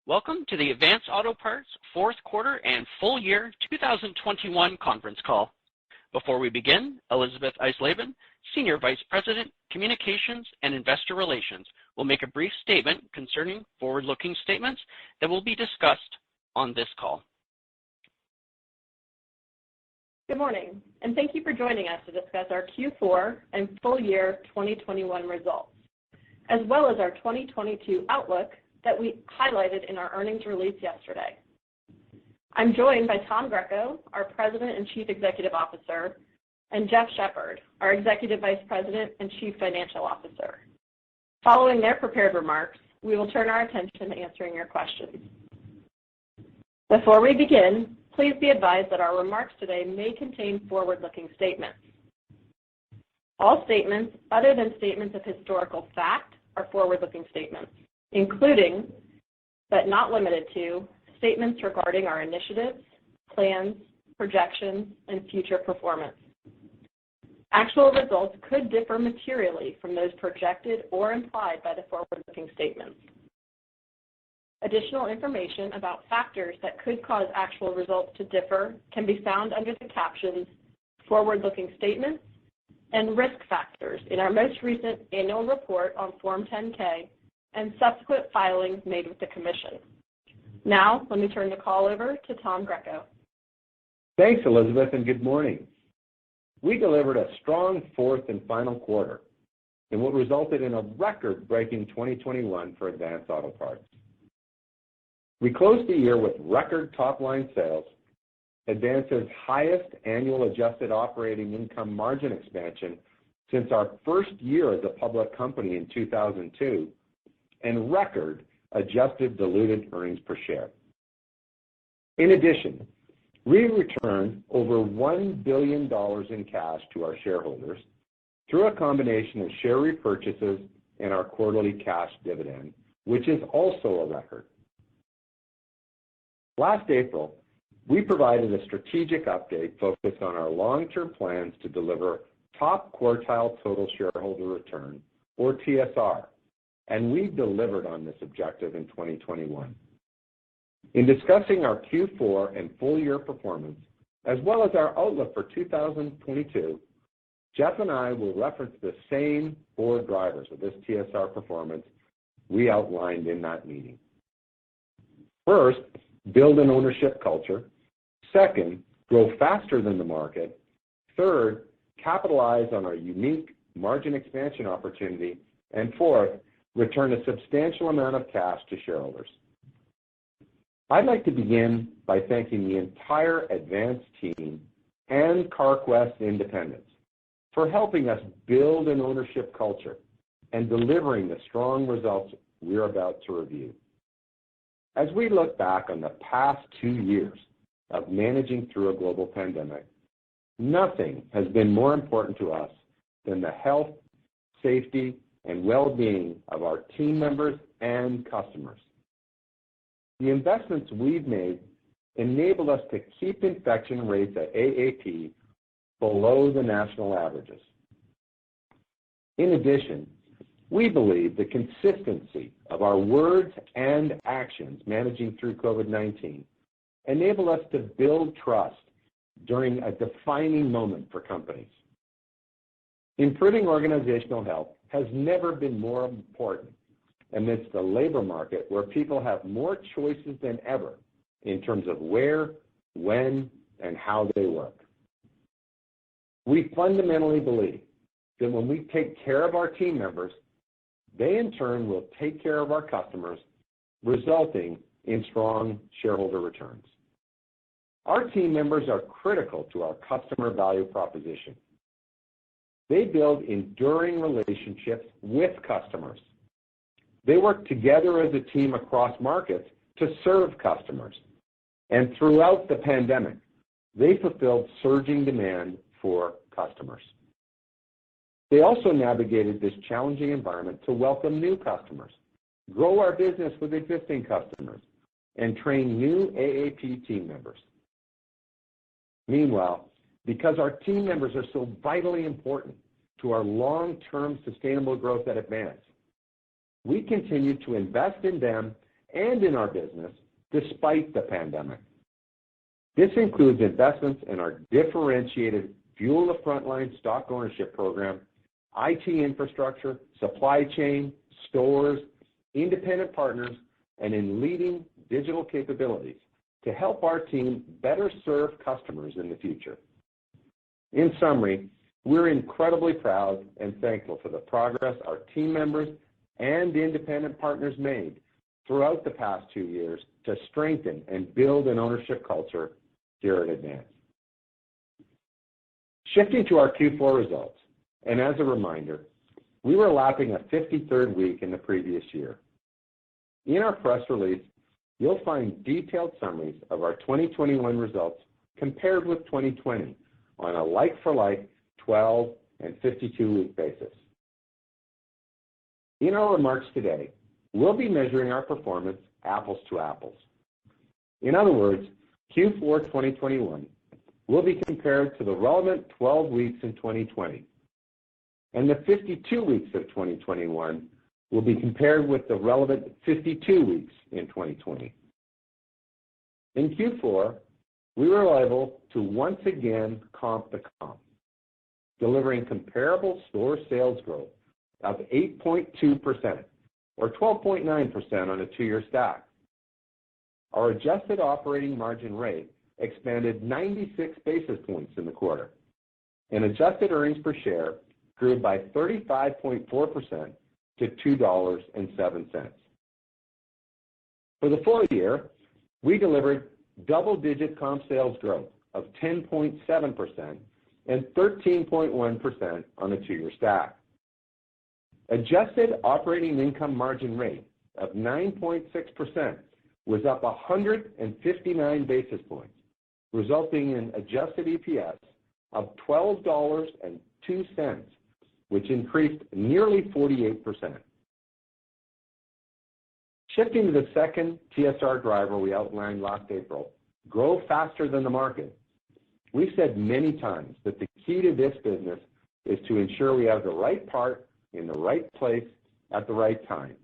Welcome to the Advance Auto Parts fourth quarter and full year 2021 conference call. Before we begin, Elizabeth Eisleben, Senior Vice President, Communications and Investor Relations, will make a brief statement concerning forward-looking statements that will be discussed on this call. Good morning, and thank you for joining us to discuss our Q4 and full year 2021 results, as well as our 2022 outlook that we highlighted in our earnings release yesterday. I'm joined by Tom Greco, our President and Chief Executive Officer, and Jeff Shepherd, our Executive Vice President and Chief Financial Officer. Following their prepared remarks, we will turn our attention to answering your questions. Before we begin, please be advised that our remarks today may contain forward-looking statements. All statements other than statements of historical fact are forward-looking statements, including, but not limited to, statements regarding our initiatives, plans, projections, and future performance. Actual results could differ materially from those projected or implied by the forward-looking statements. Additional information about factors that could cause actual results to differ can be found under the captions Forward-Looking Statements and Risk Factors in our most recent annual report on Form 10-K and subsequent filings made with the Commission. Now, let me turn the call over to Tom Greco. Thanks, Elizabeth, and good morning. We delivered a strong fourth and final quarter in what resulted in a record-breaking 2021 for Advance Auto Parts. We closed the year with record top-line sales, Advance's highest annual adjusted operating income margin expansion since our first year as a public company in 2002, and record adjusted diluted earnings per share. In addition, we returned over $1 billion in cash to our shareholders through a combination of share repurchases and our quarterly cash dividend, which is also a record. Last April, we provided a strategic update focused on our long-term plans to deliver top quartile total shareholder return, or TSR, and we delivered on this objective in 2021. In discussing our Q4 and full year performance, as well as our outlook for 2022, Jeff and I will reference the same four drivers of this TSR performance we outlined in that meeting. First, build an ownership culture. Second, grow faster than the market. Third, capitalize on our unique margin expansion opportunity. And fourth, return a substantial amount of cash to shareholders. I'd like to begin by thanking the entire Advance team and CarQuest independents for helping us build an ownership culture and delivering the strong results we're about to review. As we look back on the past 2 years of managing through a global pandemic, nothing has been more important to us than the health, safety, and well-being of our team members and customers. The investments we've made enabled us to keep infection rates at AAP below the national averages. In addition, we believe the consistency of our words and actions managing through COVID-19 enable us to build trust during a defining moment for companies. Improving organizational health has never been more important amidst a labor market where people have more choices than ever in terms of where, when, and how they work. We fundamentally believe that when we take care of our team members, they in turn will take care of our customers, resulting in strong shareholder returns. Our team members are critical to our customer value proposition. They build enduring relationships with customers. They work together as a team across markets to serve customers. And throughout the pandemic, they fulfilled surging demand for customers. They also navigated this challenging environment to welcome new customers, grow our business with existing customers, and train new AAP team members. Meanwhile, because our team members are so vitally important to our long-term sustainable growth at Advance, we continue to invest in them and in our business despite the pandemic. This includes investments in our differentiated Fuel the Frontline stock ownership program, IT infrastructure, supply chain, stores, independent partners, and in leading digital capabilities to help our team better serve customers in the future. In summary, we're incredibly proud and thankful for the progress our team members and independent partners made throughout the past 2 years to strengthen and build an ownership culture here at Advance. Shifting to our Q4 results, and as a reminder, we were lapping a 53rd week in the previous year. In our press release, you'll find detailed summaries of our 2021 results compared with 2020 on a like-for-like 12 and 52-week basis. In our remarks today, we'll be measuring our performance apples to apples. In other words, Q4 2021 will be compared to the relevant 12 weeks in 2020, and the 52 weeks of 2021 will be compared with the relevant 52 weeks in 2020. In Q4, we were able to once again comp the comp, delivering comparable store sales growth of 8.2%, or 12.9% on a 2-year stack. Our adjusted operating margin rate expanded 96 basis points in the quarter, and adjusted earnings per share grew by 35.4% to $2.07. For the full year, we delivered double-digit comp sales growth of 10.7% and 13.1% on a 2-year stack. Adjusted operating income margin rate of 9.6% was up 159 basis points, resulting in adjusted EPS of $12.02, which increased nearly 48%. Shifting to the second TSR driver we outlined last April, grow faster than the market. We've said many times that the key to this business is to ensure we have the right part in the right place at the right time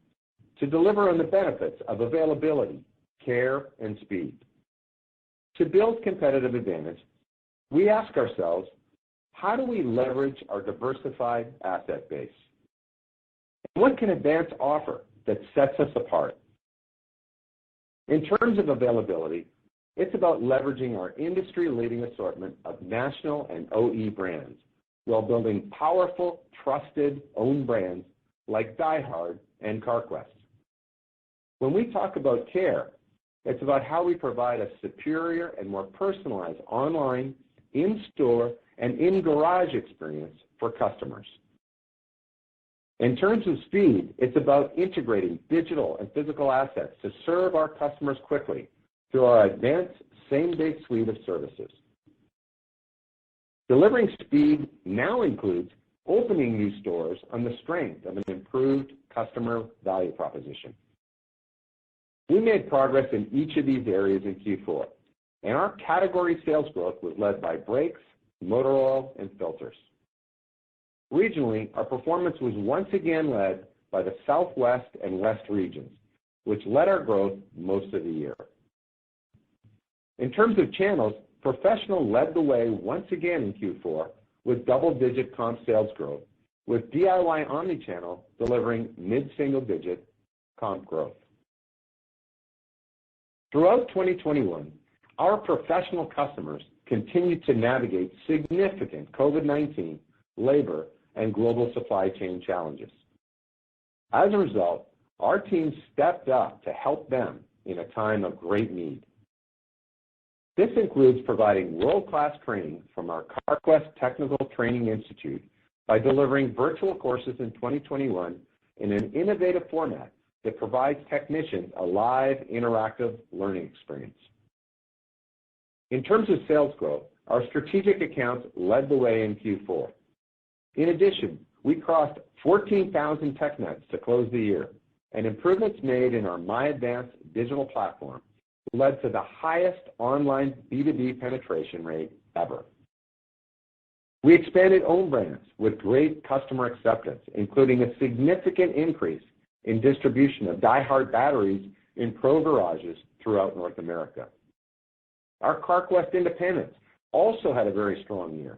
to deliver on the benefits of availability, care, and speed. To build competitive advantage, we ask ourselves, how do we leverage our diversified asset base? And what can Advance offer that sets us apart? In terms of availability, it's about leveraging our industry-leading assortment of national and OE brands while building powerful, trusted, owned brands like DieHard and CarQuest. When we talk about care, it's about how we provide a superior and more personalized online, in-store, and in-garage experience for customers. In terms of speed, it's about integrating digital and physical assets to serve our customers quickly through our advanced same-day suite of services. Delivering speed now includes opening new stores on the strength of an improved customer value proposition. We made progress in each of these areas in Q4, and our category sales growth was led by brakes, motor oil, and filters. Regionally, our performance was once again led by the Southwest and West regions, which led our growth most of the year. In terms of channels, professional led the way once again in Q4 with double-digit comp sales growth, with DIY omnichannel delivering mid-single-digit comp growth. Throughout 2021, our professional customers continued to navigate significant COVID-19, labor, and global supply chain challenges. As a result, our team stepped up to help them in a time of great need. This includes providing world-class training from our CarQuest Technical Training Institute by delivering virtual courses in 2021 in an innovative format that provides technicians a live, interactive learning experience. In terms of sales growth, our strategic accounts led the way in Q4. In addition, we crossed 14,000 TechNets to close the year, and improvements made in our MyAdvance digital platform led to the highest online B2B penetration rate ever. We expanded own brands with great customer acceptance, including a significant increase in distribution of DieHard batteries in pro garages throughout North America. Our CarQuest independents also had a very strong year.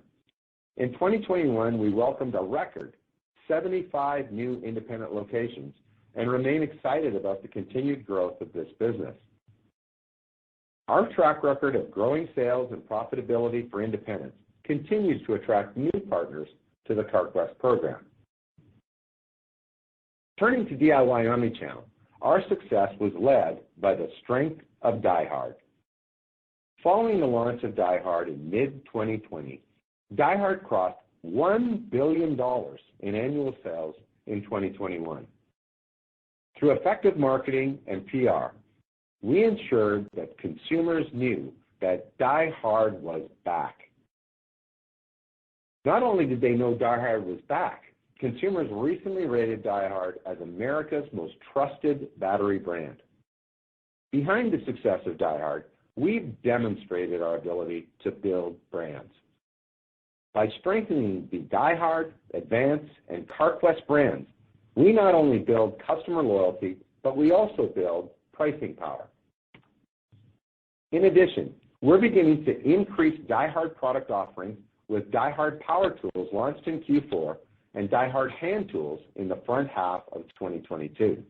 In 2021, we welcomed a record 75 new independent locations and remain excited about the continued growth of this business. Our track record of growing sales and profitability for independents continues to attract new partners to the CarQuest program. Turning to DIY omnichannel, our success was led by the strength of DieHard. Following the launch of DieHard in mid-2020, DieHard crossed $1 billion in annual sales in 2021. Through effective marketing and PR, we ensured that consumers knew that DieHard was back. Not only did they know DieHard was back, consumers recently rated DieHard as America's most trusted battery brand. Behind the success of DieHard, we've demonstrated our ability to build brands. By strengthening the DieHard, Advance, and CarQuest brands, we not only build customer loyalty, but we also build pricing power. In addition, we're beginning to increase DieHard product offerings with DieHard Power Tools launched in Q4 and DieHard Hand Tools in the front half of 2022.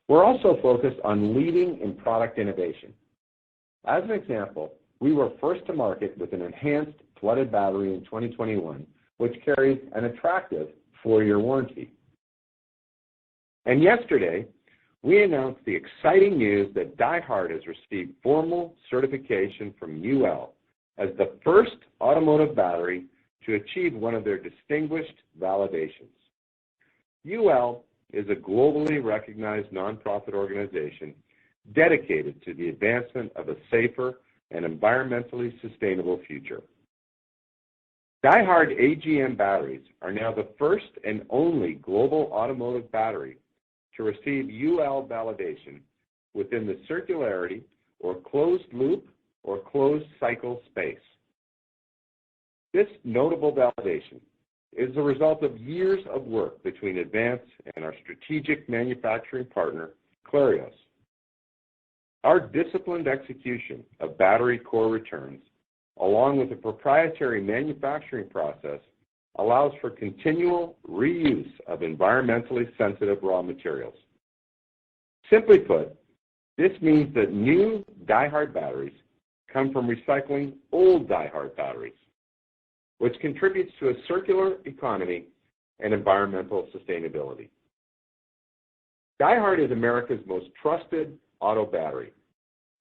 We're also focused on leading in product innovation. As an example, we were first to market with an enhanced flooded battery in 2021, which carries an attractive 4-year warranty. And yesterday, we announced the exciting news that DieHard has received formal certification from UL as the first automotive battery to achieve one of their distinguished validations. UL is a globally recognized nonprofit organization dedicated to the advancement of a safer and environmentally sustainable future. DieHard AGM batteries are now the first and only global automotive battery to receive UL validation within the circularity or closed loop or closed cycle space. This notable validation is the result of years of work between Advance and our strategic manufacturing partner, Clarios. Our disciplined execution of battery core returns, along with a proprietary manufacturing process, allows for continual reuse of environmentally sensitive raw materials. Simply put, this means that new DieHard batteries come from recycling old DieHard batteries, which contributes to a circular economy and environmental sustainability. DieHard is America's most trusted auto battery,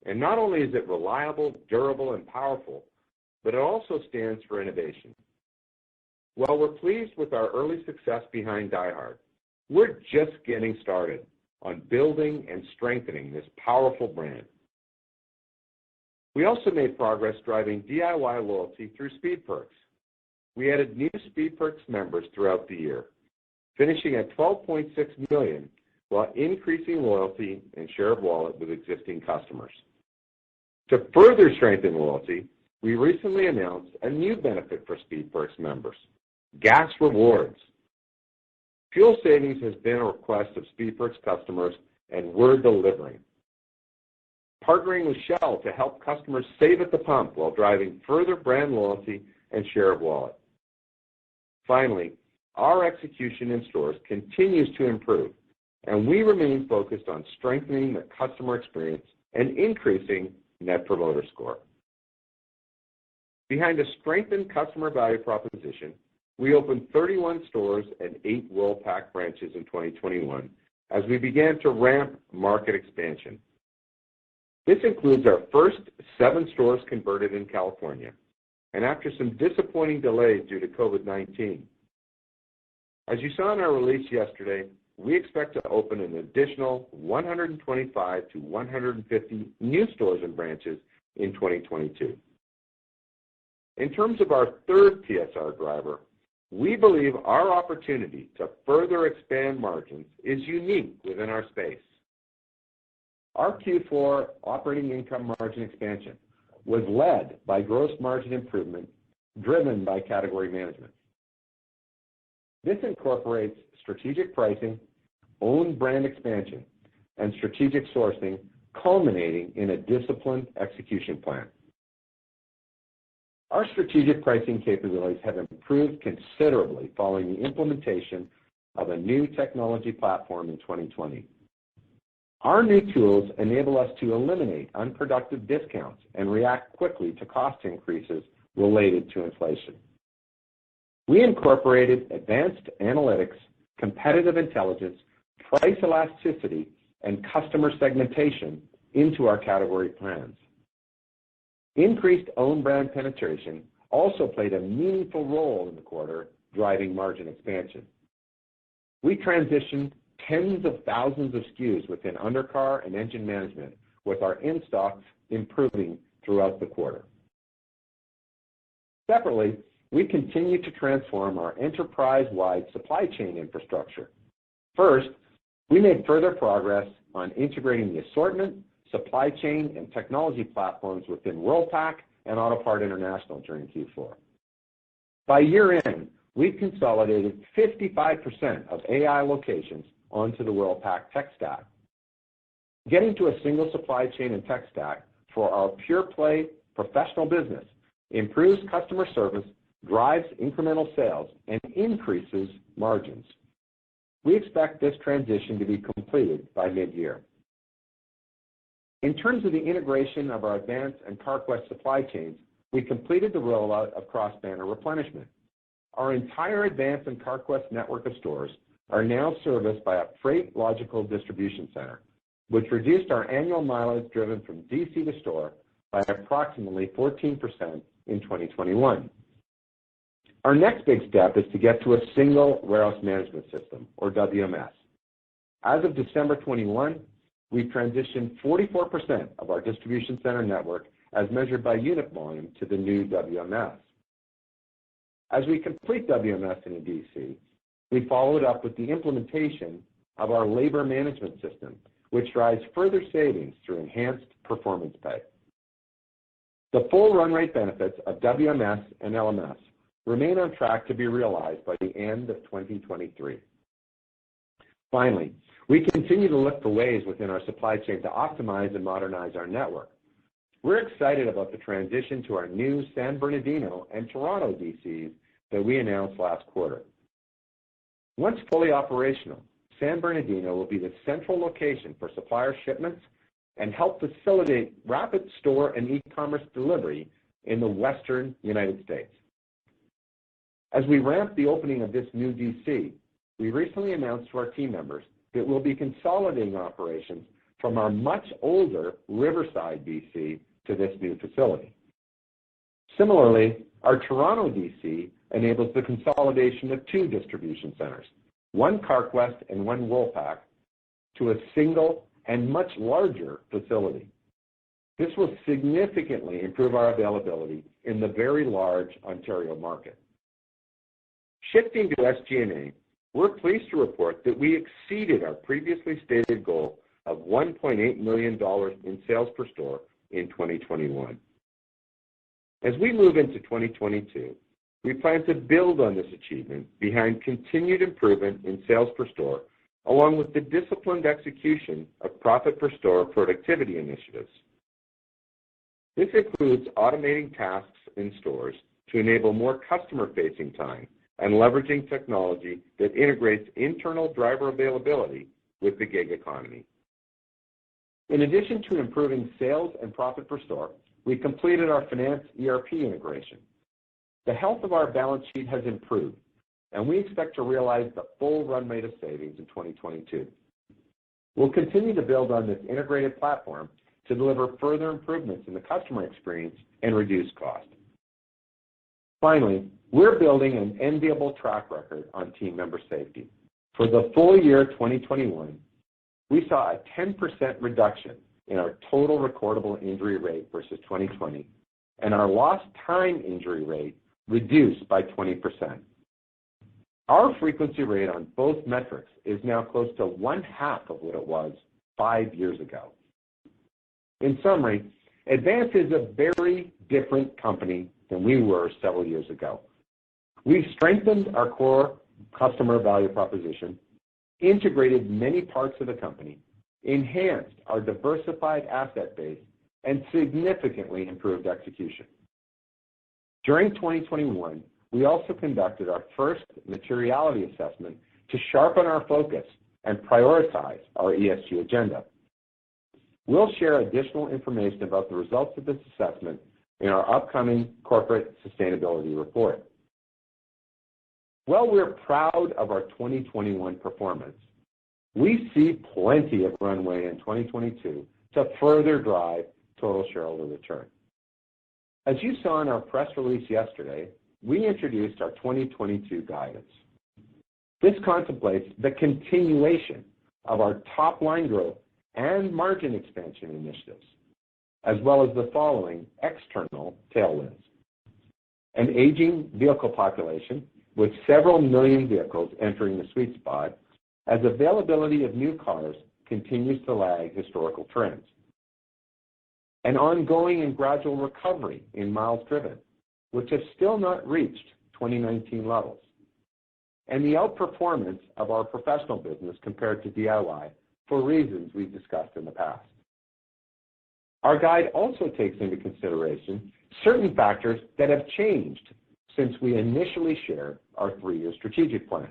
and not only is it reliable, durable, and powerful, but it also stands for innovation. While we're pleased with our early success behind DieHard, we're just getting started on building and strengthening this powerful brand. We also made progress driving DIY loyalty through Speed Perks. We added new Speed Perks members throughout the year, finishing at 12.6 million, while increasing loyalty and share of wallet with existing customers. To further strengthen loyalty, we recently announced a new benefit for Speed Perks members: gas rewards. Fuel savings has been a request of Speed Perks customers, and we're delivering. Partnering with Shell to help customers save at the pump while driving further brand loyalty and share of wallet. Finally, our execution in stores continues to improve, and we remain focused on strengthening the customer experience and increasing Net Promoter Score. Behind a strengthened customer value proposition, we opened 31 stores and 8 Worldpac branches in 2021 as we began to ramp market expansion. This includes our first 7 stores converted in California, and after some disappointing delays due to COVID-19. As you saw in our release yesterday, we expect to open an additional 125 to 150 new stores and branches in 2022. In terms of our third TSR driver, we believe our opportunity to further expand margins is unique within our space. Our Q4 operating income margin expansion was led by gross margin improvement driven by category management. This incorporates strategic pricing, own brand expansion, and strategic sourcing, culminating in a disciplined execution plan. Our strategic pricing capabilities have improved considerably following the implementation of a new technology platform in 2020. Our new tools enable us to eliminate unproductive discounts and react quickly to cost increases related to inflation. We incorporated advanced analytics, competitive intelligence, price elasticity, and customer segmentation into our category plans. Increased own brand penetration also played a meaningful role in the quarter, driving margin expansion. We transitioned tens of thousands of SKUs within undercar and engine management, with our in-stocks improving throughout the quarter. Separately, we continue to transform our enterprise-wide supply chain infrastructure. First, we made further progress on integrating the assortment, supply chain, and technology platforms within Worldpac and Autopart International during Q4. By year-end, we've consolidated 55% of AI locations onto the Worldpac tech stack. Getting to a single supply chain and tech stack for our pure-play professional business improves customer service, drives incremental sales, and increases margins. We expect this transition to be completed by mid-year. In terms of the integration of our Advance and Carquest supply chains, we completed the rollout of cross-banner replenishment. Our entire Advance and Carquest network of stores are now serviced by a freight logical distribution center, which reduced our annual mileage driven from DC to store by approximately 14% in 2021. Our next big step is to get to a single warehouse management system, or WMS. As of December 21, we've transitioned 44% of our distribution center network as measured by unit volume to the new WMS. As we complete WMS in a DC, we followed up with the implementation of our labor management system, which drives further savings through enhanced performance pay. The full run rate benefits of WMS and LMS remain on track to be realized by the end of 2023. Finally, we continue to look for ways within our supply chain to optimize and modernize our network. We're excited about the transition to our new San Bernardino and Toronto DCs that we announced last quarter. Once fully operational, San Bernardino will be the central location for supplier shipments and help facilitate rapid store and e-commerce delivery in the Western United States. As we ramp the opening of this new DC, we recently announced to our team members that we'll be consolidating operations from our much older Riverside DC to this new facility. Similarly, our Toronto DC enables the consolidation of two distribution centers, one Carquest and one Worldpac, to a single and much larger facility. This will significantly improve our availability in the very large Ontario market. Shifting to SG&A, we're pleased to report that we exceeded our previously stated goal of $1.8 million in sales per store in 2021. As we move into 2022, we plan to build on this achievement behind continued improvement in sales per store, along with the disciplined execution of profit per store productivity initiatives. This includes automating tasks in stores to enable more customer-facing time and leveraging technology that integrates internal driver availability with the gig economy. In addition to improving sales and profit per store, we completed our finance ERP integration. The health of our balance sheet has improved, and we expect to realize the full run rate of savings in 2022. We'll continue to build on this integrated platform to deliver further improvements in the customer experience and reduce cost. Finally, we're building an enviable track record on team member safety. For the full year 2021, we saw a 10% reduction in our total recordable injury rate versus 2020, and our lost time injury rate reduced by 20%. Our frequency rate on both metrics is now close to 1/2 of what it was 5 years ago. In summary, Advance is a very different company than we were several years ago. We've strengthened our core customer value proposition, integrated many parts of the company, enhanced our diversified asset base, and significantly improved execution. During 2021, we also conducted our first materiality assessment to sharpen our focus and prioritize our ESG agenda. We'll share additional information about the results of this assessment in our upcoming corporate sustainability report. While we're proud of our 2021 performance, we see plenty of runway in 2022 to further drive total shareholder return. As you saw in our press release yesterday, we introduced our 2022 guidance. This contemplates the continuation of our top-line growth and margin expansion initiatives, as well as the following external tailwinds. An aging vehicle population with several million vehicles entering the sweet spot as availability of new cars continues to lag historical trends. An ongoing and gradual recovery in miles driven, which have still not reached 2019 levels. And the outperformance of our professional business compared to DIY for reasons we've discussed in the past. Our guide also takes into consideration certain factors that have changed since we initially shared our 3-year strategic plan.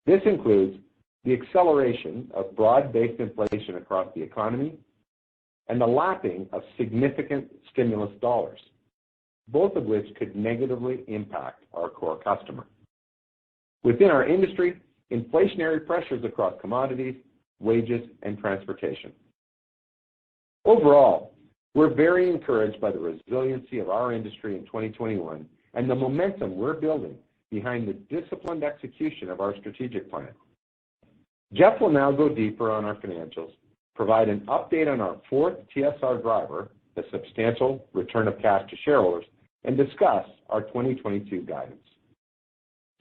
This includes the acceleration of broad-based inflation across the economy and the lapping of significant stimulus dollars, both of which could negatively impact our core customer. Within our industry, inflationary pressures across commodities, wages, and transportation. Overall, we're very encouraged by the resiliency of our industry in 2021 and the momentum we're building behind the disciplined execution of our strategic plan. Jeff will now go deeper on our financials, provide an update on our fourth TSR driver, the substantial return of cash to shareholders, and discuss our 2022 guidance.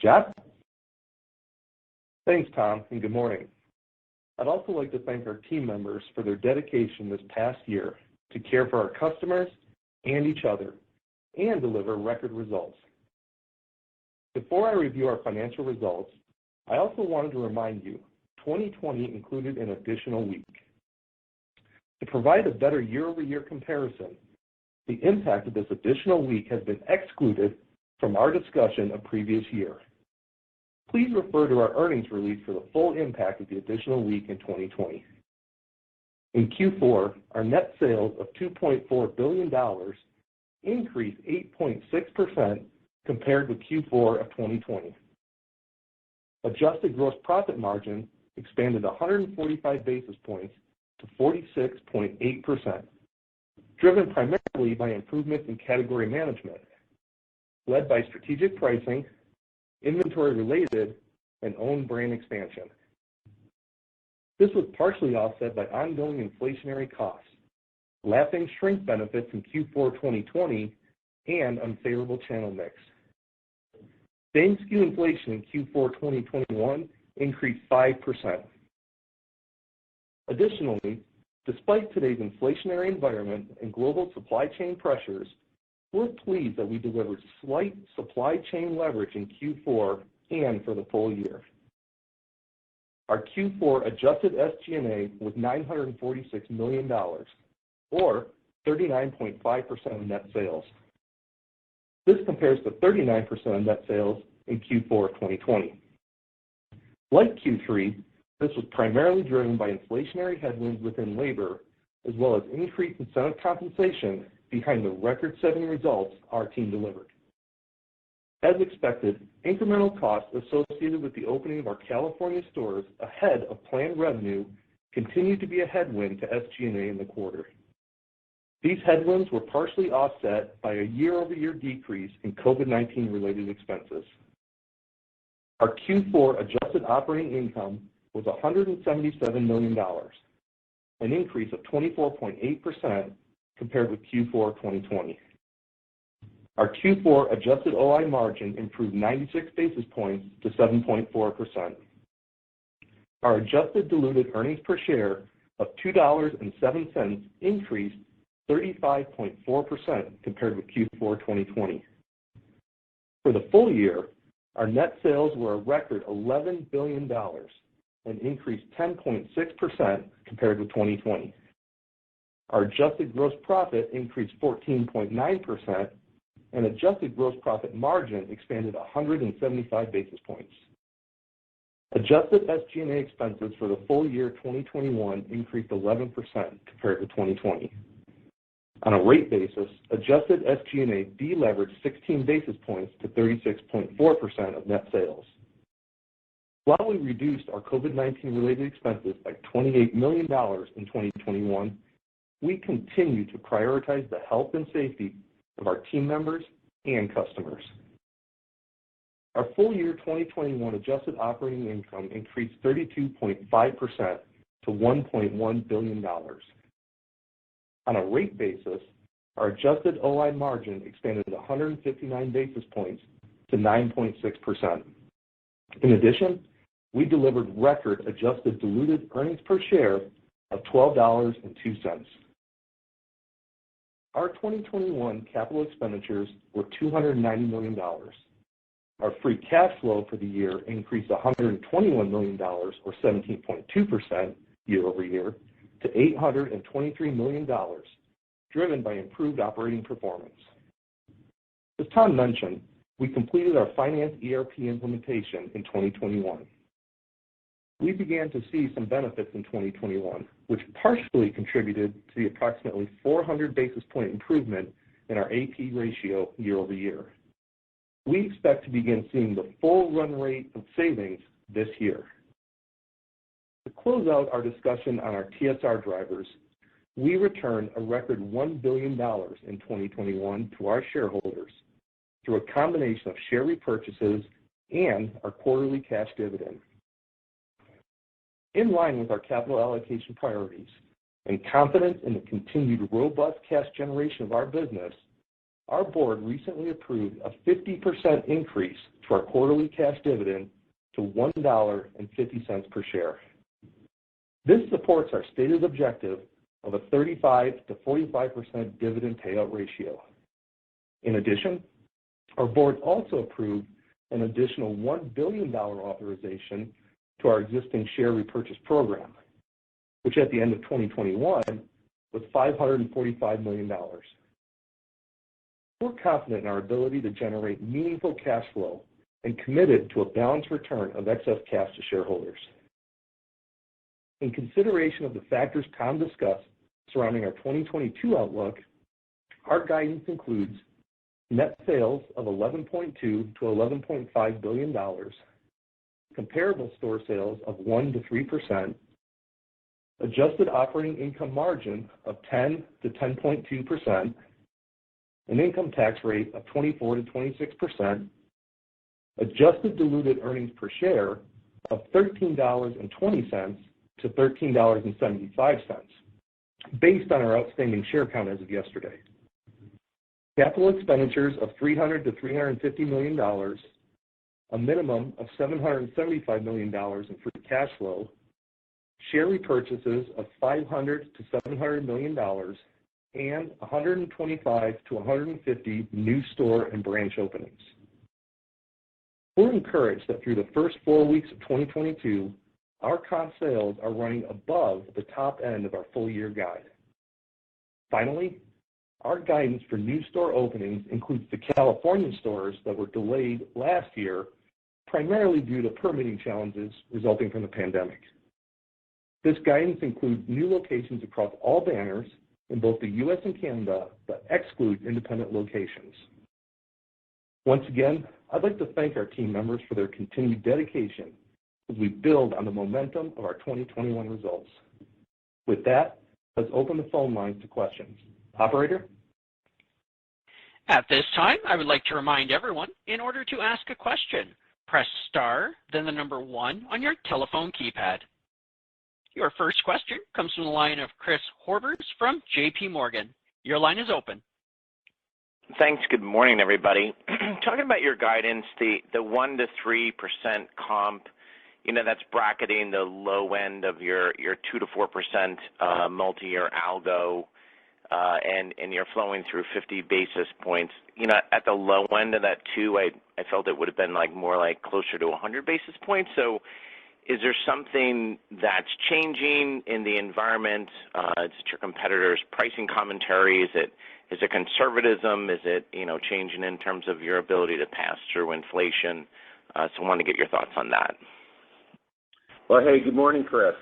Jeff? Thanks, Tom, and good morning. I'd also like to thank our team members for their dedication this past year to care for our customers and each other and deliver record results. Before I review our financial results, I also wanted to remind you 2020 included an additional week. To provide a better year-over-year comparison, the impact of this additional week has been excluded from our discussion of previous year. Please refer to our earnings release for the full impact of the additional week in 2020. In Q4, our net sales of $2.4 billion increased 8.6% compared with Q4 of 2020. Adjusted gross profit margin expanded 145 basis points to 46.8%, driven primarily by improvements in category management, led by strategic pricing, inventory-related, and own brand expansion. This was partially offset by ongoing inflationary costs, lapping shrink benefits in Q4 2020, and unfavorable channel mix. Same-SKU inflation in Q4 2021 increased 5%. Additionally, despite today's inflationary environment and global supply chain pressures, we're pleased that we delivered slight supply chain leverage in Q4 and for the full year. Our Q4 adjusted SG&A was $946 million, or 39.5% of net sales. This compares to 39% of net sales in Q4 of 2020. Like Q3, this was primarily driven by inflationary headwinds within labor, as well as increased incentive compensation behind the record-setting results our team delivered. As expected, incremental costs associated with the opening of our California stores ahead of planned revenue continued to be a headwind to SG&A in the quarter. These headwinds were partially offset by a year-over-year decrease in COVID-19 related expenses. Our Q4 adjusted operating income was $177 million, an increase of 24.8% compared with Q4 2020. Our Q4 adjusted OI margin improved 96 basis points to 7.4%. Our adjusted diluted earnings per share of $2.07 increased 35.4% compared with Q4 2020. For the full year, our net sales were a record $11 billion, and increased 10.6% compared with 2020. Our adjusted gross profit increased 14.9%, and adjusted gross profit margin expanded 175 basis points. Adjusted SG&A expenses for the full year 2021 increased 11% compared to 2020. On a rate basis, adjusted SG&A deleveraged 16 basis points to 36.4% of net sales. While we reduced our COVID-19 related expenses by $28 million in 2021, we continue to prioritize the health and safety of our team members and customers. Our full year 2021 adjusted operating income increased 32.5% to $1.1 billion. On a rate basis, our adjusted OI margin expanded 159 basis points to 9.6%. In addition, we delivered record adjusted diluted earnings per share of $12.02. Our 2021 capital expenditures were $290 million. Our free cash flow for the year increased $121 million, or 17.2% year-over-year, to $823 million, driven by improved operating performance. As Tom mentioned, we completed our finance ERP implementation in 2021. We began to see some benefits in 2021, which partially contributed to the approximately 400 basis point improvement in our AP ratio year-over-year. We expect to begin seeing the full run rate of savings this year. To close out our discussion on our TSR drivers, we returned a record $1 billion in 2021 to our shareholders through a combination of share repurchases and our quarterly cash dividend. In line with our capital allocation priorities and confidence in the continued robust cash generation of our business, our board recently approved a 50% increase to our quarterly cash dividend to $1.50 per share. This supports our stated objective of a 35 to 45% dividend payout ratio. In addition, our board also approved an additional $1 billion authorization to our existing share repurchase program, which at the end of 2021 was $545 million. We're confident in our ability to generate meaningful cash flow and committed to a balanced return of excess cash to shareholders. In consideration of the factors Tom discussed surrounding our 2022 outlook, our guidance includes net sales of $11.2 to $11.5 billion, comparable store sales of 1 to 3%, adjusted operating income margin of 10 to 10.2%, an income tax rate of 24 to 26%, adjusted diluted earnings per share of $13.20 to $13.75, based on our outstanding share count as of yesterday. Capital expenditures of $300 to $350 million, a minimum of $775 million in free cash flow, share repurchases of $500 to $700 million, and 125 to 150 new store and branch openings. We're encouraged that through the first 4 weeks of 2022, our comp sales are running above the top end of our full year guide. Finally, our guidance for new store openings includes the California stores that were delayed last year, primarily due to permitting challenges resulting from the pandemic. This guidance includes new locations across all banners in both the U.S. and Canada, but excludes independent locations. Once again, I'd like to thank our team members for their continued dedication as we build on the momentum of our 2021 results. With that, let's open the phone lines to questions. Operator? At this time, I would like to remind everyone, in order to ask a question, press star, then the number 1 on your telephone keypad. Your first question comes from the line of Chris Horvers from JP Morgan. Your line is open. Thanks. Good morning, everybody. Talking about your guidance, the 1 to 3% comp, that's bracketing the low end of your 2 to 4% multi-year algo, and you're flowing through 50 basis points. At the low end of that 2, I felt it would have been more like closer to 100 basis points. So Is there something that's changing in the environment? Is it your competitors' pricing commentary? Is it conservatism? Is it changing in terms of your ability to pass through inflation? So I want to get your thoughts on that. Well, hey, good morning, Chris.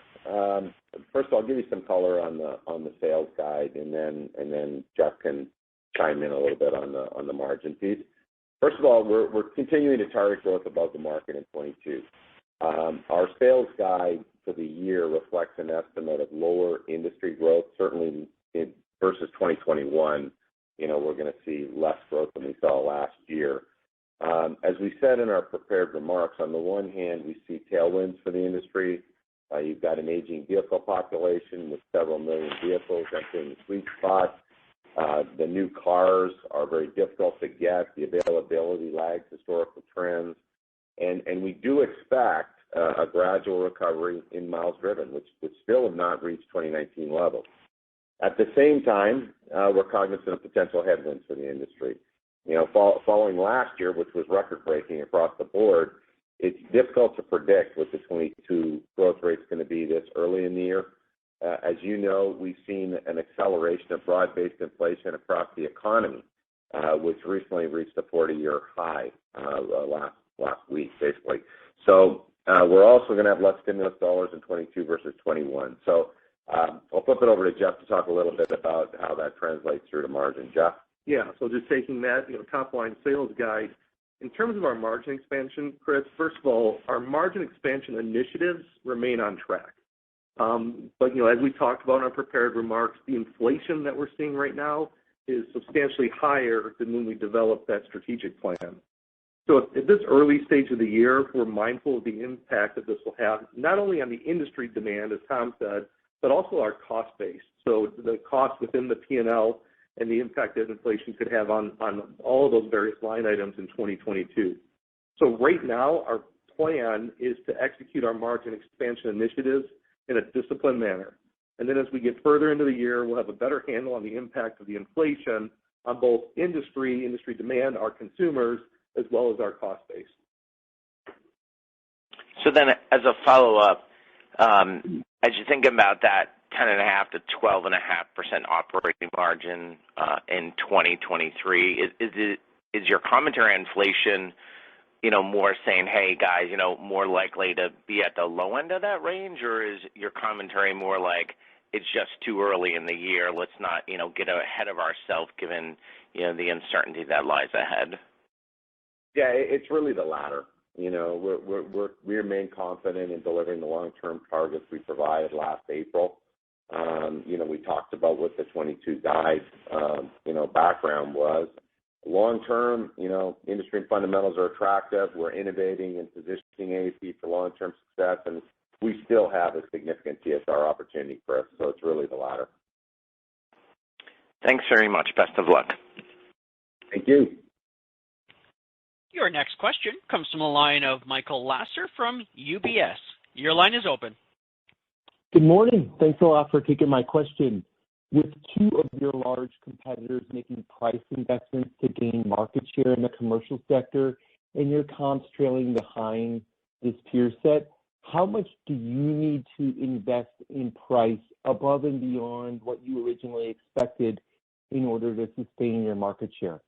First of all, I'll give you some color on the sales guide, and then Jeff can chime in a little bit on the margin piece. First of all, we're continuing to target growth above the market in 22. Our sales guide for the year reflects an estimate of lower industry growth. Certainly, versus 2021, we're going to see less growth than we saw last year. As we said in our prepared remarks, on the one hand, we see tailwinds for the industry. You've got an aging vehicle population with several million vehicles entering the sweet spot. The new cars are very difficult to get. The availability lags historical trends. And we do expect a gradual recovery in miles driven, which still have not reached 2019 levels. At the same time, we're cognizant of potential headwinds for the industry. Following last year, which was record-breaking across the board, it's difficult to predict what the 22 growth rate's going to be this early in the year. As you know, we've seen an acceleration of broad-based inflation across the economy, which recently reached a 40-year high last week, basically. So we're also going to have less stimulus dollars in 22 versus 21. So I'll flip it over to Jeff to talk a little bit about how that translates through to margin. Jeff? Yeah, so just taking that, top-line sales guide, in terms of our margin expansion, Chris, first of all, our margin expansion initiatives remain on track. But, as we talked about in our prepared remarks, the inflation that we're seeing right now is substantially higher than when we developed that strategic plan. So at this early stage of the year, we're mindful of the impact that this will have, not only on the industry demand, as Tom said, but also our cost base. So the cost within the P&L and the impact that inflation could have on all of those various line items in 2022. So right now, our plan is to execute our margin expansion initiatives in a disciplined manner. And then as we get further into the year, we'll have a better handle on the impact of the inflation on both industry demand, our consumers, as well as our cost base. So then as a follow-up, as you think about that 10.5 to 12.5% operating margin in 2023, is your commentary on inflation, more saying, hey, guys, more likely to be at the low end of that range, or is your commentary more like it's just too early in the year, let's not, get ahead of ourselves given, the uncertainty that lies ahead? Yeah, it's really the latter. We remain confident in delivering the long-term targets we provided last April. We talked about what the 22 guide, background was. Long-term, industry fundamentals are attractive. We're innovating and positioning AAP for long-term success, and we still have a significant TSR opportunity, Chris, so it's really the latter. Thanks very much. Best of luck. Thank you. Your next question comes from the line of Michael Lasser from UBS. Your line is open. Good morning. Thanks a lot for taking my question. With two of your large competitors making price investments to gain market share in the commercial sector and your comps trailing behind this peer set, how much do you need to invest in price above and beyond what you originally expected in order to sustain your market share?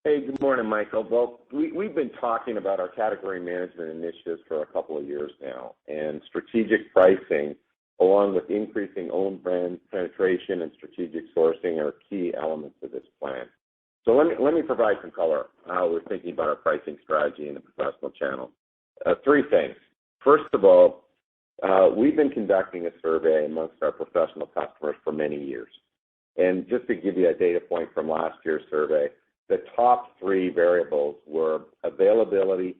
Hey, good morning, Michael. Well, we've been talking about our category management initiatives for a couple of years now, and strategic pricing, along with increasing own brand penetration and strategic sourcing, are key elements of this plan. So let me provide some color on how we're thinking about our pricing strategy in the professional channel. Three things. First of all, we've been conducting a survey amongst our professional customers for many years. And just to give you a data point from last year's survey, the top three variables were availability,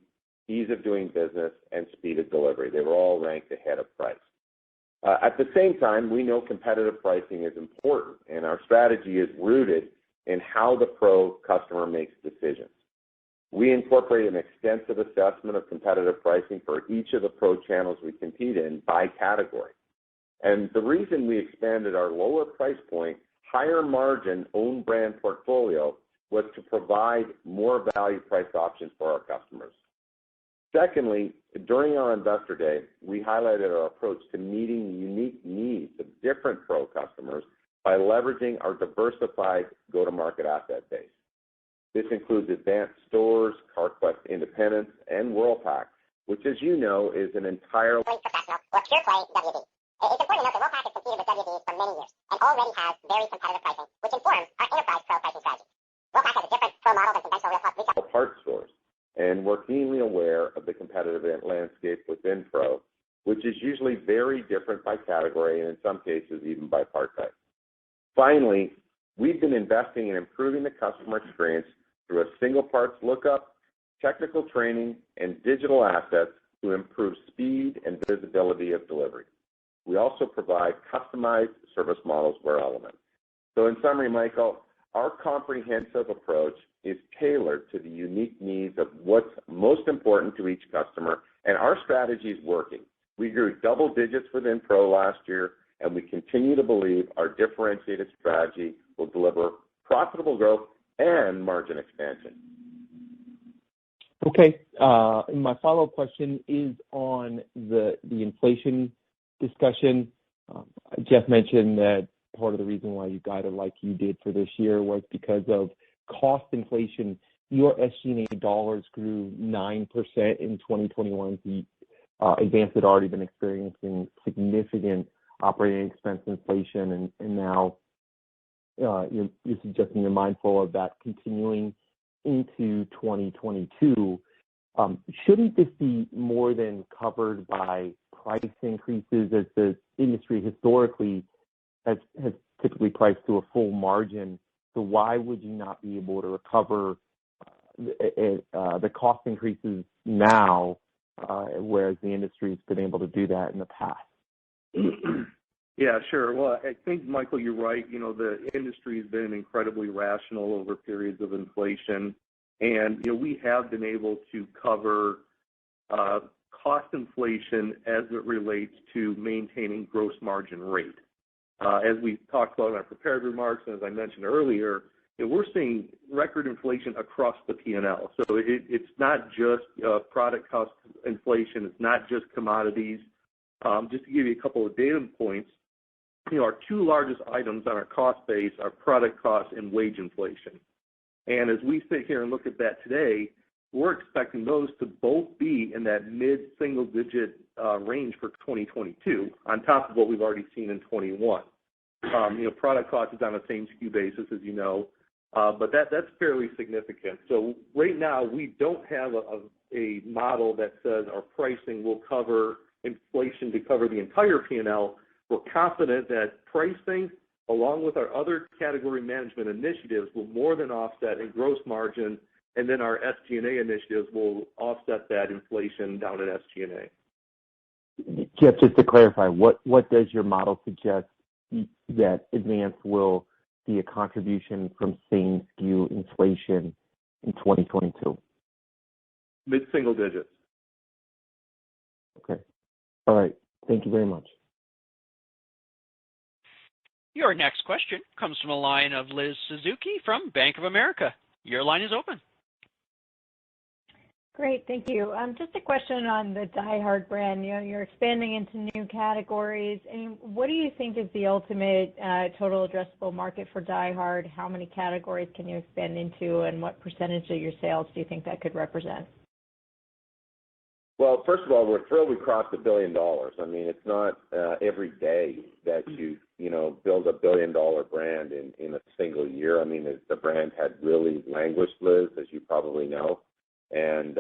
ease of doing business, and speed of delivery. They were all ranked ahead of price. At the same time, we know competitive pricing is important, and our strategy is rooted in how the pro customer makes decisions. We incorporate an extensive assessment of competitive pricing for each of the pro channels we compete in by category. And the reason we expanded our lower price point, higher margin own brand portfolio was to provide more value price options for our customers. Secondly, during our Investor Day, we highlighted our approach to meeting the unique needs of different pro customers by leveraging our diversified go-to-market asset base. This includes Advanced Stores, Carquest Independents, and Worldpac, which, as you know, is an entirely professional or pure-play WD. It's important to note that Worldpac has competed with WD for many years and already has very competitive pricing, which informs our enterprise pro pricing strategy. Worldpac has a different pro model than conventional retail parts stores, and we're keenly aware of the competitive landscape within pro, which is usually very different by category and in some cases even by part type. Finally, we've been investing in improving the customer experience through a single parts lookup, technical training, and digital assets to improve speed and visibility of delivery. We also provide customized service models where relevant. So in summary, Michael, our comprehensive approach is tailored to the unique needs of what's most important to each customer, and our strategy is working. We grew double digits within pro last year, and we continue to believe our differentiated strategy will deliver profitable growth and margin expansion. Okay. My follow-up question is on the inflation discussion. Jeff mentioned that part of the reason why you guided like you did for this year was because of cost inflation. Your SG&A dollars grew 9% in 2021. The Advance had already been experiencing significant operating expense inflation, and now you're suggesting you're mindful of that continuing into 2022. Shouldn't this be more than covered by price increases, as the industry historically has typically priced to a full margin? So why would you not be able to recover the cost increases now, whereas the industry has been able to do that in the past? Yeah, sure. Well, I think, Michael, you're right. You know, the industry has been incredibly rational over periods of inflation. And, you know, we have been able to cover cost inflation as it relates to maintaining gross margin rate. As we talked about in our prepared remarks, and as I mentioned earlier, you know, we're seeing record inflation across the P&L. So it's not just product cost inflation. It's not just commodities. Just to give you a couple of data points, you know, our two largest items on our cost base are product costs and wage inflation. And as we sit here and look at that today, we're expecting those to both be in that mid-single-digit range for 2022, on top of what we've already seen in 21. You know, product cost is on the same SKU basis, as you know, but that's fairly significant. So right now, we don't have a model that says our pricing will cover inflation to cover the entire P&L. We're confident that pricing, along with our other category management initiatives, will more than offset in gross margin, and then our SG&A initiatives will offset that inflation down in SG&A. Jeff, just to clarify, what does your model suggest that Advance will be a contribution from same SKU inflation in 2022? Mid-single digits. Okay. All right. Thank you very much. Your next question comes from a line of Liz Suzuki from Bank of America. Your line is open. Great, thank you. Just a question on the DieHard brand. You know, you're expanding into new categories. And what do you think is the ultimate total addressable market for DieHard? How many categories can you expand into, and what percentage of your sales do you think that could represent? Well, first of all, we're thrilled we crossed $1 billion. I mean, it's not every day that you build $1 billion brand in a single year. I mean, the brand had really languished, Liz, as you probably know. And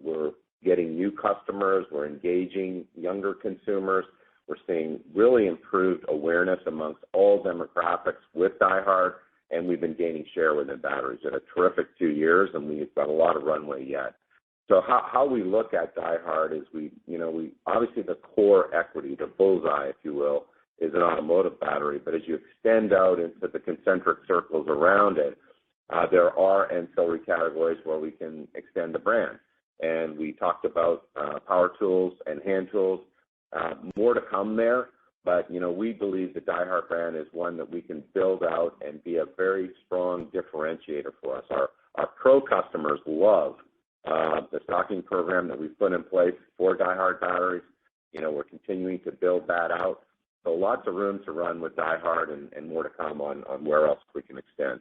we're getting new customers. We're engaging younger consumers. We're seeing really improved awareness amongst all demographics with DieHard, and we've been gaining share within batteries. At a terrific 2 years, and we've got a lot of runway yet. So how we look at DieHard is we obviously the core equity, the bullseye, if you will, is an automotive battery. But as you extend out into the concentric circles around it, there are ancillary categories where we can extend the brand. And we talked about power tools and hand tools. More to come there. But, we believe the DieHard brand is one that we can build out and be a very strong differentiator for us. Our pro customers love the stocking program that we've put in place for DieHard batteries. We're continuing to build that out. So lots of room to run with DieHard and more to come on where else we can extend.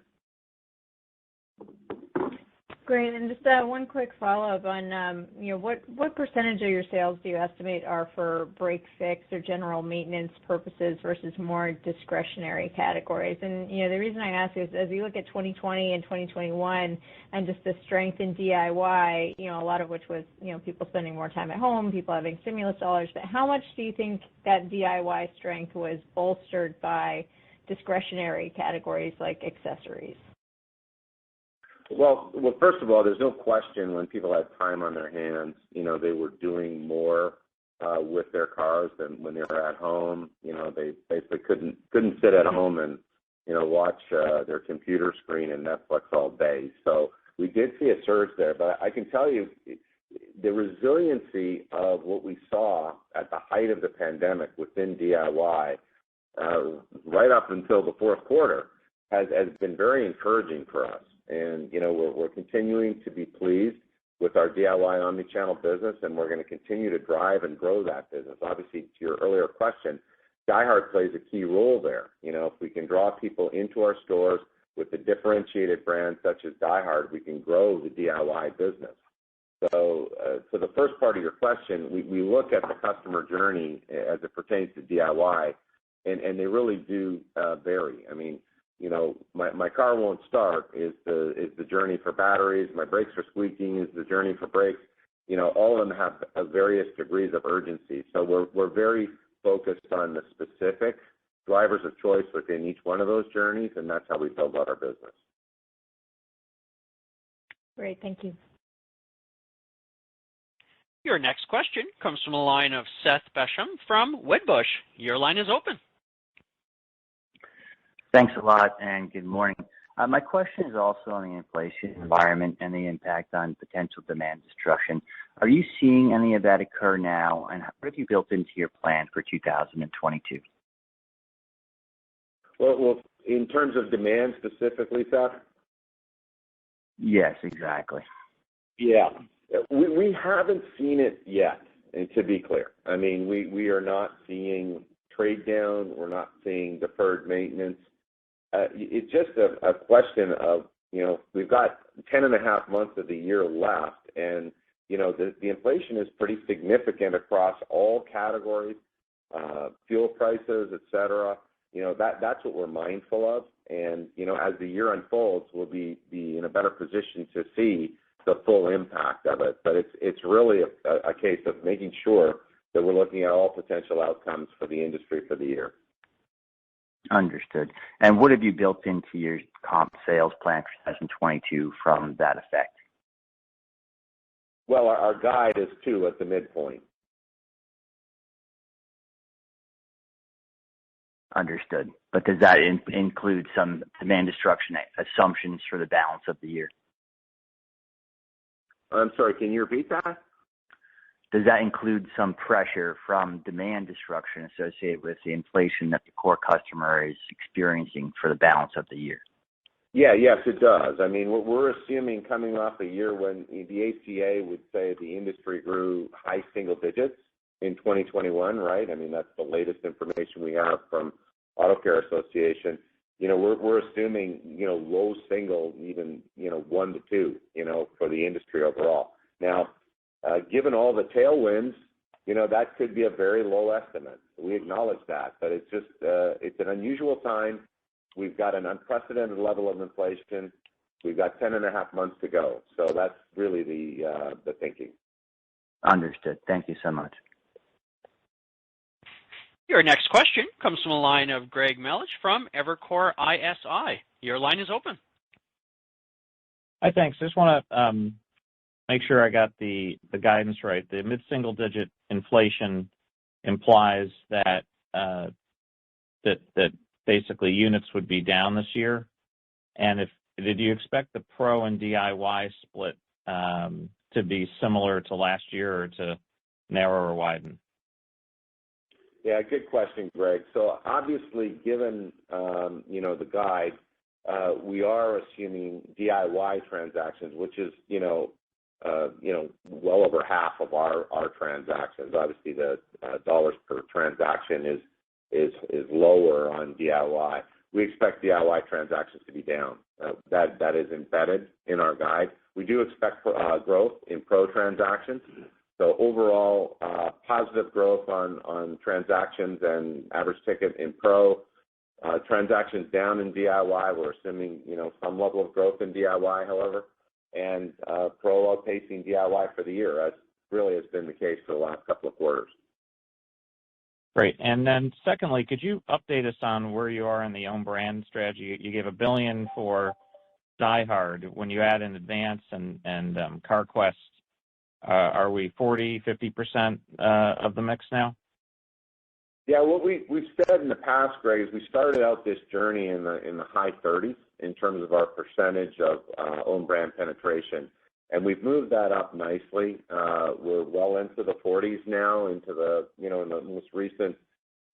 Great. And just one quick follow-up on, what percentage of your sales do you estimate are for break fix or general maintenance purposes versus more discretionary categories? And, the reason I ask is as you look at 2020 and 2021 and just the strength in DIY, a lot of which was, people spending more time at home, people having stimulus dollars, but how much do you think that DIY strength was bolstered by discretionary categories like accessories? Well, first of all, there's no question when people had time on their hands, they were doing more with their cars than when they were at home. They basically couldn't sit at home and, watch their computer screen and Netflix all day. So we did see a surge there, but I can tell you the resiliency of what we saw at the height of the pandemic within DIY right up until the fourth quarter has been very encouraging for us. And, we're continuing to be pleased with our DIY omnichannel business, and we're going to continue to drive and grow that business. Obviously, to your earlier question, DieHard plays a key role there. If we can draw people into our stores with the differentiated brands such as DieHard, we can grow the DIY business. So to the first part of your question, we look at the customer journey as it pertains to DIY, and they really do vary. I mean, my car won't start is the journey for batteries. My brakes are squeaking is the journey for brakes. All of them have various degrees of urgency. So we're very focused on the specific drivers of choice within each one of those journeys, and that's how we build out our business. Great, thank you. Your next question comes from the line of Seth Basham from Wedbush. Your line is open. Thanks a lot, and good morning. My question is also on the inflation environment and the impact on potential demand destruction. Are you seeing any of that occur now, and what have you built into your plan for 2022? Well, in terms of demand specifically, Seth? Yes, exactly. Yeah. We haven't seen it yet, and to be clear. I mean, we are not seeing trade down. We're not seeing deferred maintenance. It's just a question of, we've got 10 and a half months of the year left, and, the inflation is pretty significant across all categories, fuel prices, et cetera. That's what we're mindful of. And, as the year unfolds, we'll be in a better position to see the full impact of it. But it's really a case of making sure that we're looking at all potential outcomes for the industry for the year. Understood. And what have you built into your comp sales plan for 2022 from that effect? Well, our guide is 2 at the midpoint. Understood. But does that include some demand destruction assumptions for the balance of the year? I'm sorry, can you repeat that? Does that include some pressure from demand destruction associated with the inflation that the core customer is experiencing for the balance of the year? Yeah, yes, it does. I mean, we're assuming coming off a year when the ACA would say the industry grew high single digits in 2021, right? I mean, that's the latest information we have from Auto Care Association. We're assuming, low single, even, 1 to 2, for the industry overall. Now, given all the tailwinds, that could be a very low estimate. We acknowledge that, but it's just, it's an unusual time. We've got an unprecedented level of inflation. We've got 10 and a half months to go. So that's really the thinking. Understood. Thank you so much. Your next question comes from the line of Greg Melich from Evercore ISI. Your line is open. Hi, thanks. Just want to make sure I got the guidance right. The mid-single-digit inflation implies that that basically units would be down this year. And did you expect the pro and DIY split to be similar to last year or to narrow or widen? Yeah, good question, Greg. So obviously, given the guide, we are assuming DIY transactions, which is well over half of our transactions. Obviously, the dollars per transaction is lower on DIY. We expect DIY transactions to be down. That is embedded in our guide. We do expect growth in pro transactions. So overall, positive growth on transactions and average ticket in pro. Transactions down in DIY. We're assuming some level of growth in DIY, however, and pro outpacing DIY for the year, as really has been the case for the last couple of quarters. Great. And then secondly, could you update us on where you are in the own brand strategy? You gave $1 billion for DieHard. When you add in Advance and CarQuest, are we 40, 50% of the mix now? Yeah, what we've said in the past, Greg, is we started out this journey in the high 30s in terms of our percentage of own brand penetration, and we've moved that up nicely. We're well into the 40s now, into the in the most recent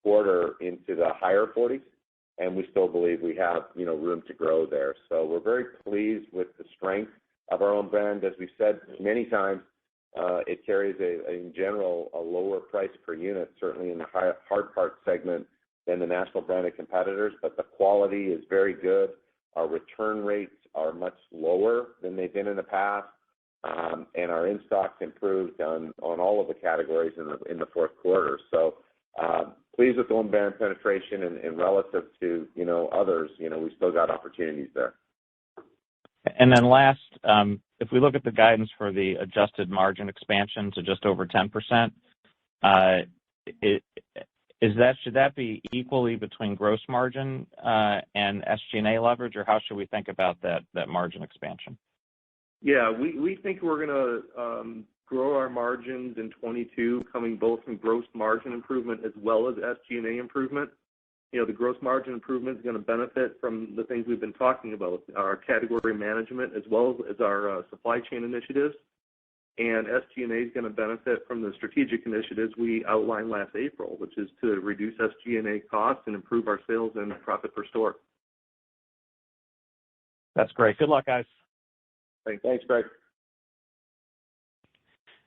quarter into the higher 40s, and we still believe we have room to grow there. So we're very pleased with the strength of our own brand. As we've said many times, it carries in general a lower price per unit, certainly in the hard part segment than the national branded competitors, but the quality is very good. Our return rates are much lower than they've been in the past, and our in-stocks improved on all of the categories in the fourth quarter. So pleased with own brand penetration, and relative to others, we still got opportunities there. And then last, if we look at the guidance for the adjusted margin expansion to just over 10%, should that be equally between gross margin and SG&A leverage, or how should we think about that margin expansion? Yeah, we think we're going to grow our margins in 22, coming both from gross margin improvement as well as SG&A improvement. The gross margin improvement is going to benefit from the things we've been talking about, our category management as well as our supply chain initiatives. And SG&A is going to benefit from the strategic initiatives we outlined last April, which is to reduce SG&A costs and improve our sales and profit per store. That's great. Good luck, guys. Thanks, Greg.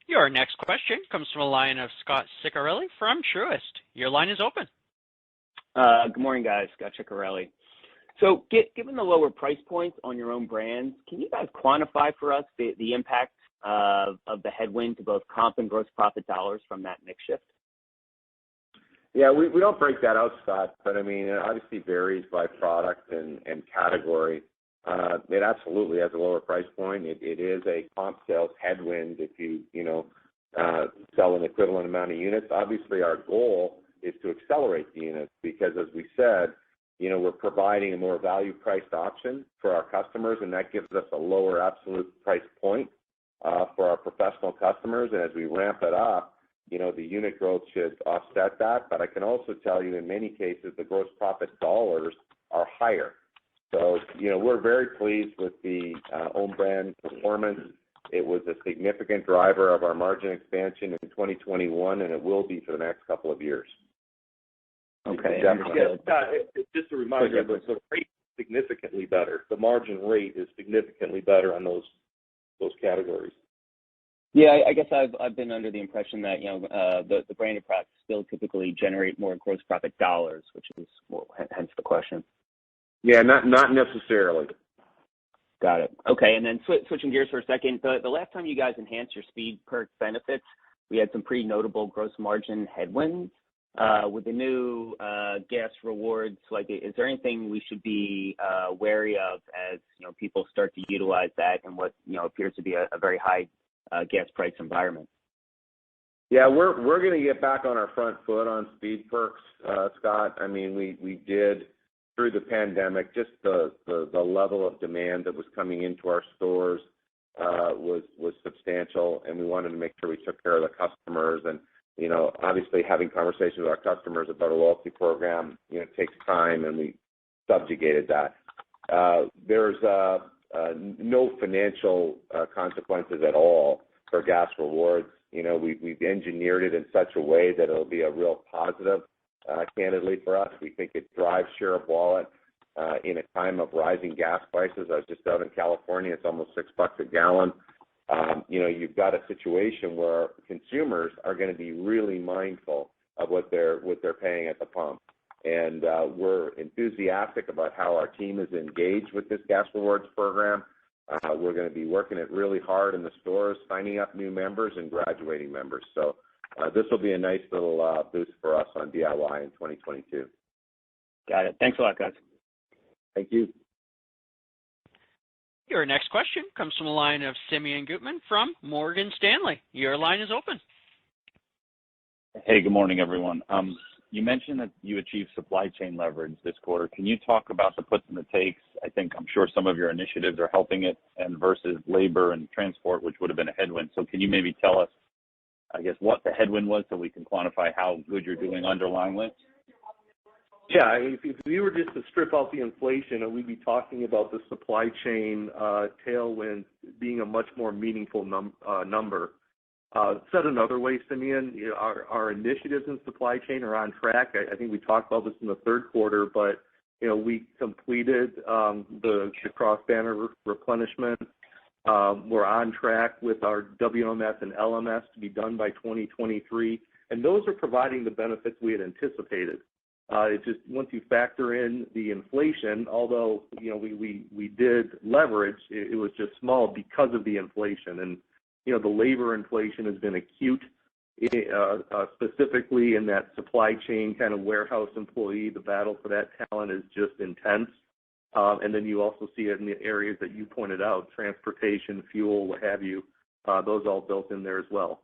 Your next question comes from a line of Scot Ciccarelli from Truist. Your line is open. Good morning, guys. Scot Ciccarelli. So given the lower price points on your own brands, can you guys quantify for us the impact of the headwind to both comp and gross profit dollars from that mix shift? Yeah, we don't break that out, Scott, but I mean, it obviously varies by product and category. It absolutely has a lower price point. It is a comp sales headwind if you sell an equivalent amount of units. Obviously, our goal is to accelerate the units because, as we said, we're providing a more value-priced option for our customers, and that gives us a lower absolute price point for our professional customers. And as we ramp it up, the unit growth should offset that. But I can also tell you, in many cases, the gross profit dollars are higher. So, we're very pleased with the own brand performance. It was a significant driver of our margin expansion in 2021, and it will be for the next couple of years. Okay. Just a reminder, the rate is significantly better. The margin rate is significantly better on those categories. Yeah, I guess I've been under the impression that the branded products still typically generate more gross profit dollars, which is hence the question. Yeah, not necessarily. Got it. Okay, and then switching gears for a second, the last time you guys enhanced your Speed Perks benefits, we had some pretty notable gross margin headwinds. With the new gas rewards, is there anything we should be wary of as people start to utilize that in what appears to be a very high gas price environment? Yeah, we're going to get back on our front foot on Speed Perks, Scott. I mean, we did through the pandemic. Just the level of demand that was coming into our stores was substantial, and we wanted to make sure we took care of the customers. And obviously having conversations with our customers about a loyalty program, takes time, and we subjugated that. There's no financial consequences at all for gas rewards. We've engineered it in such a way that it'll be a real positive, candidly, for us. We think it drives share of wallet in a time of rising gas prices. I was just out in California. It's almost $6 a gallon. you've got a situation where consumers are going to be really mindful of what they're paying at the pump. And we're enthusiastic about how our team is engaged with this gas rewards program. We're going to be working it really hard in the stores, signing up new members and graduating members. So this will be a nice little boost for us on DIY in 2022. Got it. Thanks a lot, guys. Thank you. Your next question comes from the line of Simeon Gutman from Morgan Stanley. Your line is open. Hey, good morning, everyone. You mentioned that you achieved supply chain leverage this quarter. Can you talk about the puts and the takes? I'm sure some of your initiatives are helping it, and versus labor and transport, which would have been a headwind. So can you maybe tell us, what the headwind was so we can quantify how good you're doing underlyingly? Yeah, if we were just to strip out the inflation, we'd be talking about the supply chain tailwind being a much more meaningful number. Said another way, Simeon, our initiatives in supply chain are on track. I think we talked about this in the third quarter, but we completed the cross-banner replenishment. We're on track with our WMS and LMS to be done by 2023, and those are providing the benefits we had anticipated. It's just once you factor in the inflation, although we did leverage, it was just small because of the inflation. And the labor inflation has been acute, specifically in that supply chain kind of warehouse employee. The battle for that talent is just intense. And then you also see it in the areas that you pointed out, transportation, fuel, what have you. Those all built in there as well.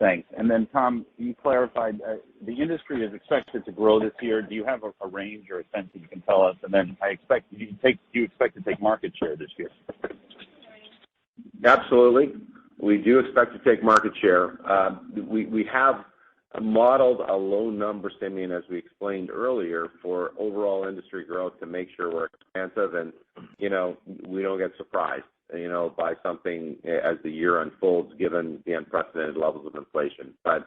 Thanks. And then, Tom, you clarified the industry is expected to grow this year. Do you have a range or a sense that you can tell us? And then do you expect to take market share this year? Absolutely. We do expect to take market share. We have modeled a low number, Simeon, as we explained earlier, for overall industry growth to make sure we're expansive and, we don't get surprised, by something as the year unfolds, given the unprecedented levels of inflation. But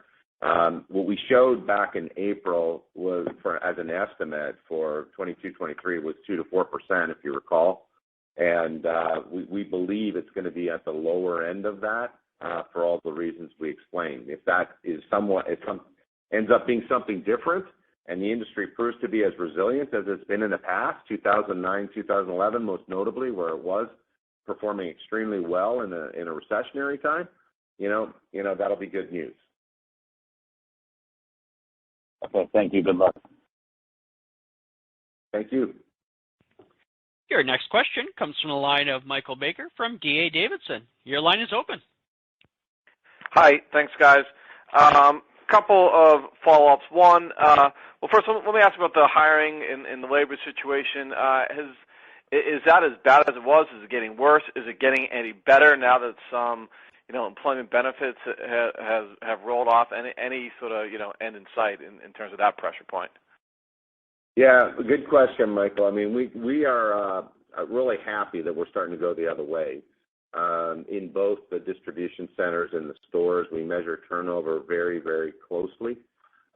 what we showed back in April was as an estimate for 22-23 was 2 to 4%, if you recall. And we believe it's going to be at the lower end of that for all the reasons we explained. If that is ends up being something different, and the industry proves to be as resilient as it's been in the past, 2009, 2011, most notably, where it was performing extremely well in a recessionary time, that'll be good news. Okay, thank you. Good luck. Thank you. Your next question comes from the line of Michael Baker from D.A. Davidson. Your line is open. Hi, thanks, guys. Couple of follow-ups. One, first, let me ask about the hiring in the labor situation. Is that as bad as it was? Is it getting worse? Is it getting any better now that some, employment benefits have rolled off? Any sort of, end in sight in terms of that pressure point? Yeah, good question, Michael. I mean, we are really happy that we're starting to go the other way. In both the distribution centers and the stores, we measure turnover very, very closely.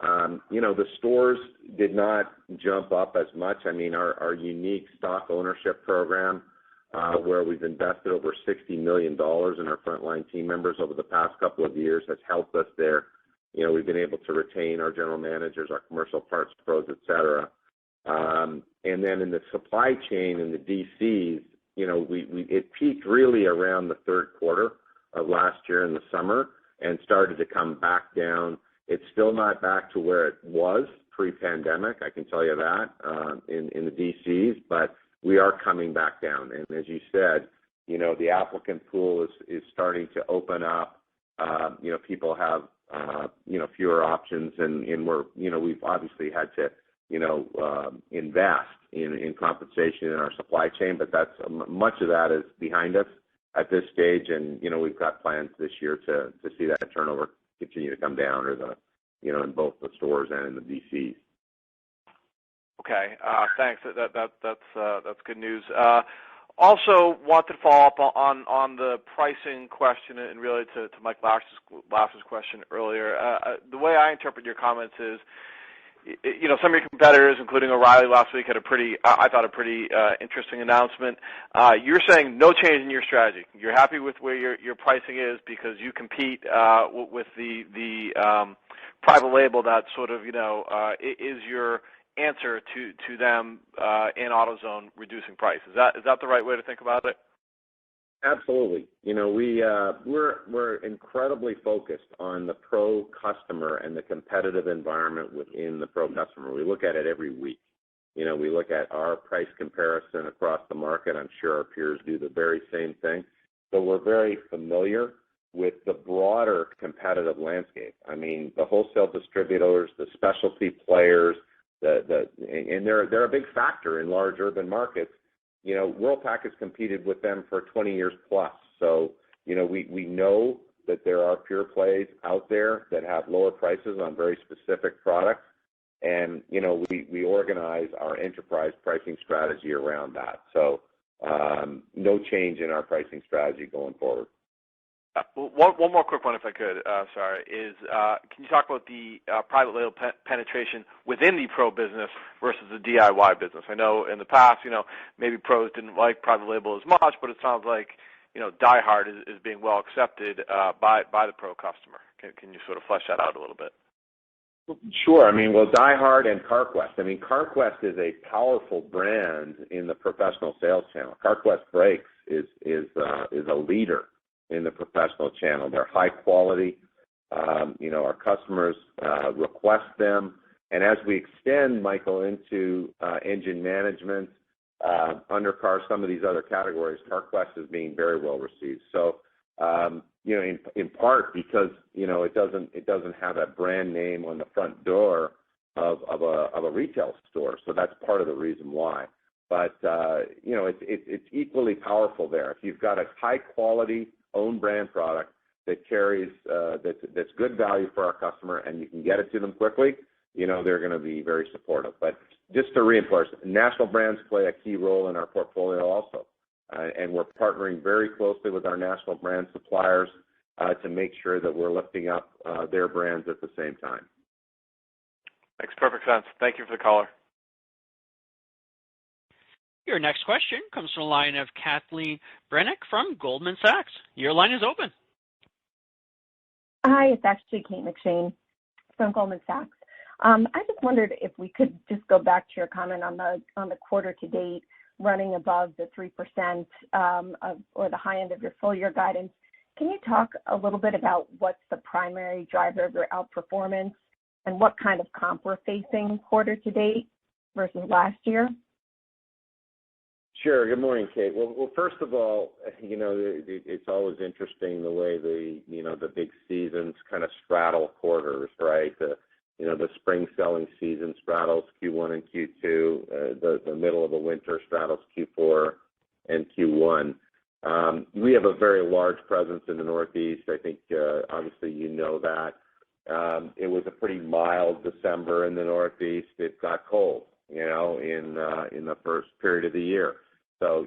The stores did not jump up as much. I mean, our unique stock ownership program, where we've invested over $60 million in our frontline team members over the past couple of years, has helped us there. We've been able to retain our general managers, our commercial parts pros, et cetera. And then in the supply chain in the DCs, it peaked really around the third quarter of last year in the summer and started to come back down. It's still not back to where it was pre-pandemic, I can tell you that, in the DCs, but we are coming back down. And as you said, the applicant pool is starting to open up. People have, fewer options, and we've obviously had to, invest in compensation in our supply chain, but that's much of that is behind us at this stage, and we've got plans this year to see that turnover continue to come down, or in both the stores and in the DCs. Okay, thanks. That's good news. Also, wanted to follow up on the pricing question and really to Mike Lasser's question earlier. The way I interpret your comments is some of your competitors, including O'Reilly last week, had a pretty interesting announcement. You're saying no change in your strategy. You're happy with where your pricing is because you compete with the private label that sort of is your answer to them in AutoZone reducing price. Is that the right way to think about it? Absolutely. We're incredibly focused on the pro customer and the competitive environment within the pro customer. We look at it every week. We look at our price comparison across the market. I'm sure our peers do the very same thing. So we're very familiar with the broader competitive landscape. I mean, the wholesale distributors, the specialty players, and they're a big factor in large urban markets. Worldpac has competed with them for 20 years plus. So, we know that there are pure plays out there that have lower prices on very specific products. And, we organize our enterprise pricing strategy around that. So, no change in our pricing strategy going forward. One more quick one, if I could. Can you talk about the private label penetration within the pro business versus the DIY business? I know in the past, maybe pros didn't like private label as much, but it sounds like, DieHard is being well accepted by the pro customer. Can you sort of flesh that out a little bit? Sure. I mean, DieHard and CarQuest. I mean, CarQuest is a powerful brand in the professional sales channel. CarQuest brakes is a leader in the professional channel. They're high quality. Our customers request them. And as we extend, Michael, into engine management, undercar, some of these other categories, CarQuest is being very well received. So, in part because, it doesn't have that brand name on the front door of a retail store. So that's part of the reason why. But, it's equally powerful there. If you've got a high quality own brand product that carries that's good value for our customer and you can get it to them quickly, they're going to be very supportive. But just to reinforce, national brands play a key role in our portfolio also, and we're partnering very closely with our national brand suppliers to make sure that we're lifting up their brands at the same time. Makes perfect sense. Thank you for the caller. Your next question comes from the line of Kathleen Brennick from Goldman Sachs. Your line is open. Hi, it's actually Kate McShane from Goldman Sachs. I just wondered if we could just go back to your comment on the quarter to date running above the 3% or the high end of your full year guidance. Can you talk a little bit about what's the primary driver of your outperformance and what kind of comp we're facing quarter to date versus last year? Sure. Good morning, Kate. Well, first of all, it's always interesting the way the big seasons kind of straddle quarters, right? The spring selling season straddles Q1 and Q2. The middle of the winter straddles Q4 and Q1. We have a very large presence in the Northeast. I think obviously that. It was a pretty mild December in the Northeast. It got cold, in the first period of the year. So,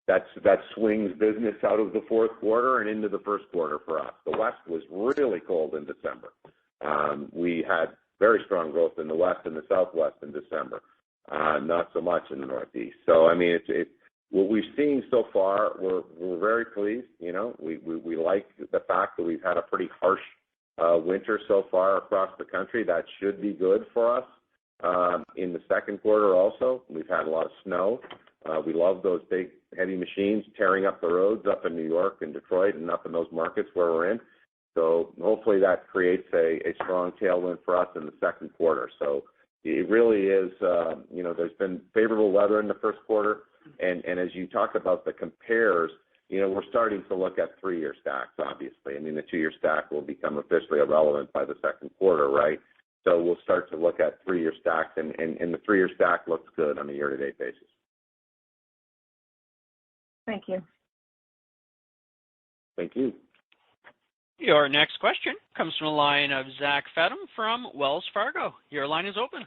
that swings business out of the fourth quarter and into the first quarter for us. The West was really cold in December. We had very strong growth in the West and the Southwest in December, not so much in the Northeast. So, I mean, what we've seen so far, we're very pleased. We like the fact that we've had a pretty harsh winter so far across the country. That should be good for us. In the second quarter also, we've had a lot of snow. We love those big, heavy machines tearing up the roads up in New York and Detroit and up in those markets where we're in. So hopefully that creates a strong tailwind for us in the second quarter. So it really is, there's been favorable weather in the first quarter. And as you talk about the compares, we're starting to look at 3-year stacks, obviously. I mean, the 2-year stack will become officially irrelevant by the second quarter, right? So we'll start to look at 3-year stacks, and the 3-year stack looks good on a year-to-date basis. Thank you. Thank you. Your next question comes from the line of Zach Fadem from Wells Fargo. Your line is open.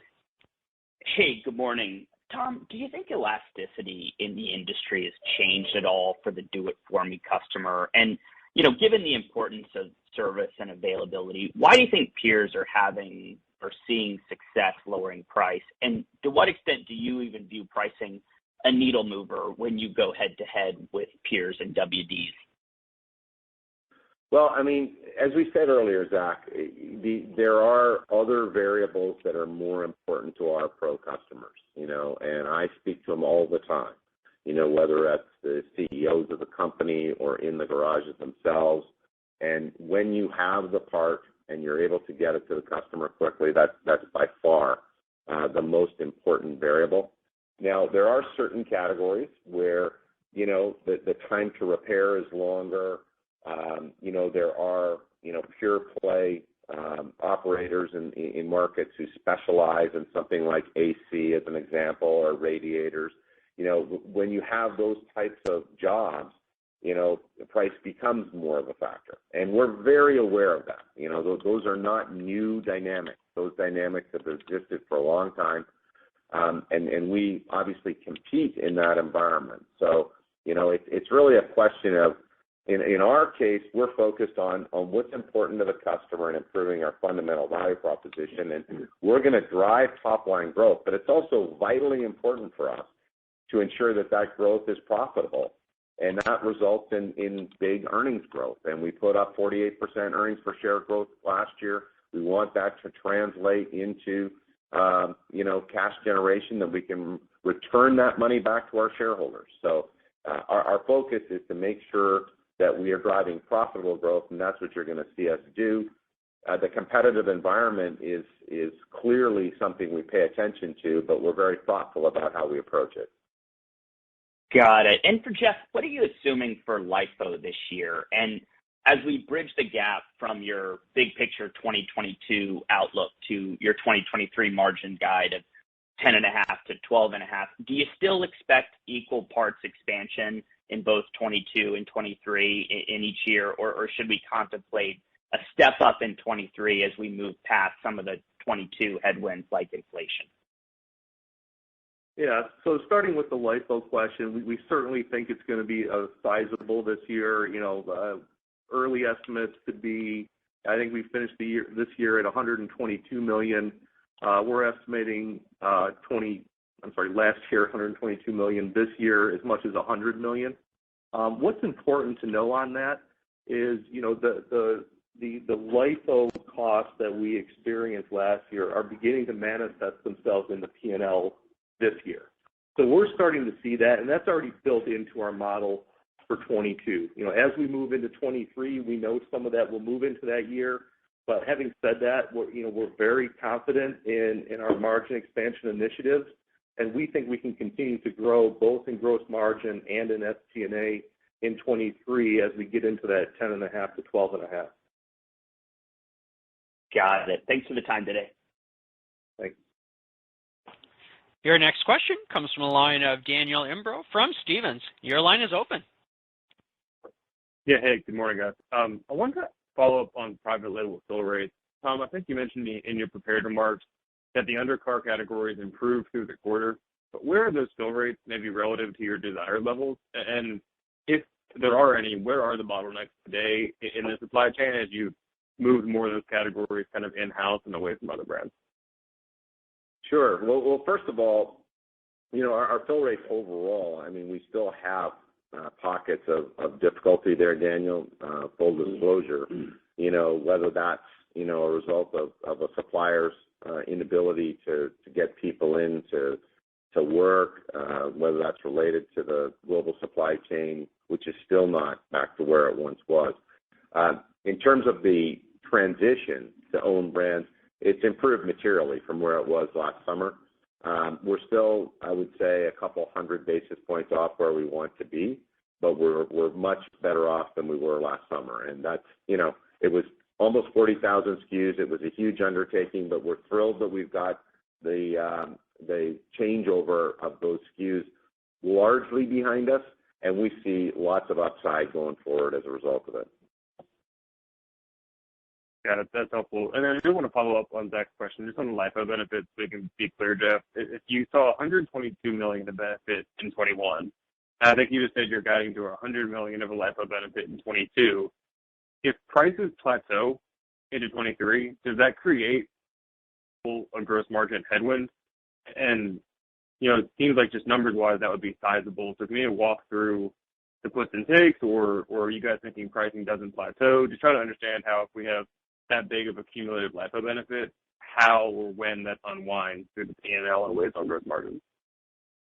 Hey, good morning. Tom, do you think elasticity in the industry has changed at all for the do-it-for-me customer? And, given the importance of service and availability, why do you think peers are having are seeing success lowering price? And to what extent do you even view pricing a needle mover when you go head-to-head with peers and WDs? Well, I mean, as we said earlier, Zach, there are other variables that are more important to our pro customers, and I speak to them all the time, whether that's the CEOs of the company or in the garages themselves. And when you have the part and you're able to get it to the customer quickly, that's by far the most important variable. Now, there are certain categories where, the time to repair is longer. There are, pure play operators in markets who specialize in something like AC as an example, or radiators. When you have those types of jobs, the price becomes more of a factor. And we're very aware of that. Those are not new dynamics. Those dynamics have existed for a long time. And we obviously compete in that environment. So, it's really a question of, in our case, we're focused on what's important to the customer and improving our fundamental value proposition. And we're going to drive top-line growth, but it's also vitally important for us to ensure that growth is profitable. And that results in big earnings growth. And we put up 48% earnings per share growth last year. We want that to translate into, cash generation, that we can return that money back to our shareholders. So our focus is to make sure that we are driving profitable growth, and that's what you're going to see us do. The competitive environment is clearly something we pay attention to, but we're very thoughtful about how we approach it. Got it. And for Jeff, what are you assuming for LIFO this year? And as we bridge the gap from your big picture 2022 outlook to your 2023 margin guide of 10.5 to 12.5, do you still expect equal parts expansion in both 22 and 23 in each year, or should we contemplate a step up in 23 as we move past some of the 22 headwinds like inflation? Yeah, so starting with the LIFO question, we certainly think it's going to be sizable this year. Early estimates could be, I think we finished this year at $122 million. We're estimating last year $122 million. This year as much as $100 million. What's important to know on that is, the LIFO costs that we experienced last year are beginning to manifest themselves in the P&L this year. So we're starting to see that, and that's already built into our model for 22. As we move into 23, we know some of that will move into that year. But having said that, we're very confident in our margin expansion initiatives, and we think we can continue to grow both in gross margin and in SG&A in 23 as we get into that 10.5 to 12.5. Got it. Thanks for the time today. Thanks. Your next question comes from the line of Daniel Imbro from Stephens. Your line is open. Yeah, hey, good morning, guys. I wanted to follow up on private label fill rates. Tom, I think you mentioned in your prepared remarks that the undercar categories improved through the quarter, but where are those fill rates maybe relative to your desired levels? And if there are any, where are the bottlenecks today in the supply chain as you move more of those categories kind of in-house and away from other brands? Sure. Well, first of all, our fill rates overall, I mean, we still have pockets of difficulty there, Daniel, full disclosure, whether that's, a result of a supplier's inability to get people in to work, whether that's related to the global supply chain, which is still not back to where it once was. In terms of the transition to own brands, it's improved materially from where it was last summer. We're still, I would say, a couple hundred basis points off where we want to be, but we're much better off than we were last summer. And that's, it was almost 40,000 SKUs. It was a huge undertaking, but we're thrilled that we've got the changeover of those SKUs largely behind us, and we see lots of upside going forward as a result of it. Yeah, that's helpful. And then I do want to follow up on Zach's question, just on the LIFO benefits, so we can be clear, Jeff. If you saw $122 million of benefit in 21, I think you just said you're guiding to $100 million of a LIFO benefit in 22. If prices plateau into 23, does that create a gross margin headwind. And, it seems like just numbers-wise, that would be sizable. So can you walk through the puts and takes, or are you guys thinking pricing doesn't plateau? Just trying to understand how, if we have that big of a cumulative LIFO benefit, how or when that unwinds through the P&L and weighs on gross margins.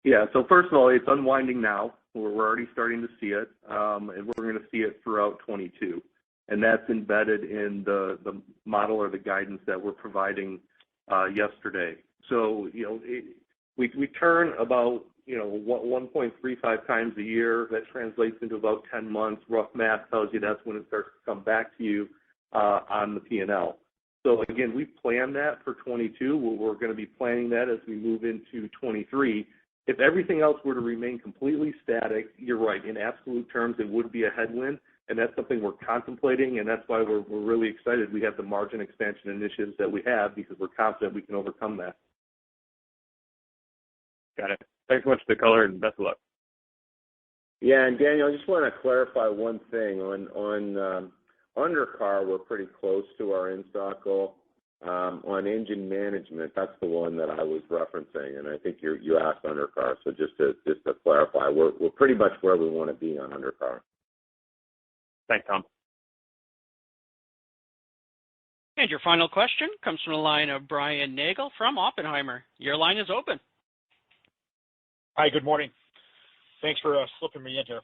Yeah, so first of all, it's unwinding now. We're already starting to see it, and we're going to see it throughout 22. And that's embedded in the model or the guidance that we're providing yesterday. So, we turn about, 1.35 times a year. That translates into about 10 months. Rough math tells you that's when it starts to come back to you on the P&L. So again, we plan that for 22. We're going to be planning that as we move into 23. If everything else were to remain completely static, you're right. In absolute terms, it would be a headwind, and that's something we're contemplating, and that's why we're really excited we have the margin expansion initiatives that we have, because we're confident we can overcome that. Got it. Thanks so much for the color, and best of luck. Yeah, and Daniel, I just want to clarify one thing. On undercar, we're pretty close to our in-stock goal. On engine management, that's the one that I was referencing, and I think you asked undercar. So just to clarify, we're pretty much where we want to be on undercar. Thanks, Tom. And your final question comes from the line of Brian Nagel from Oppenheimer. Your line is open. Hi, good morning. Thanks for slipping me in here.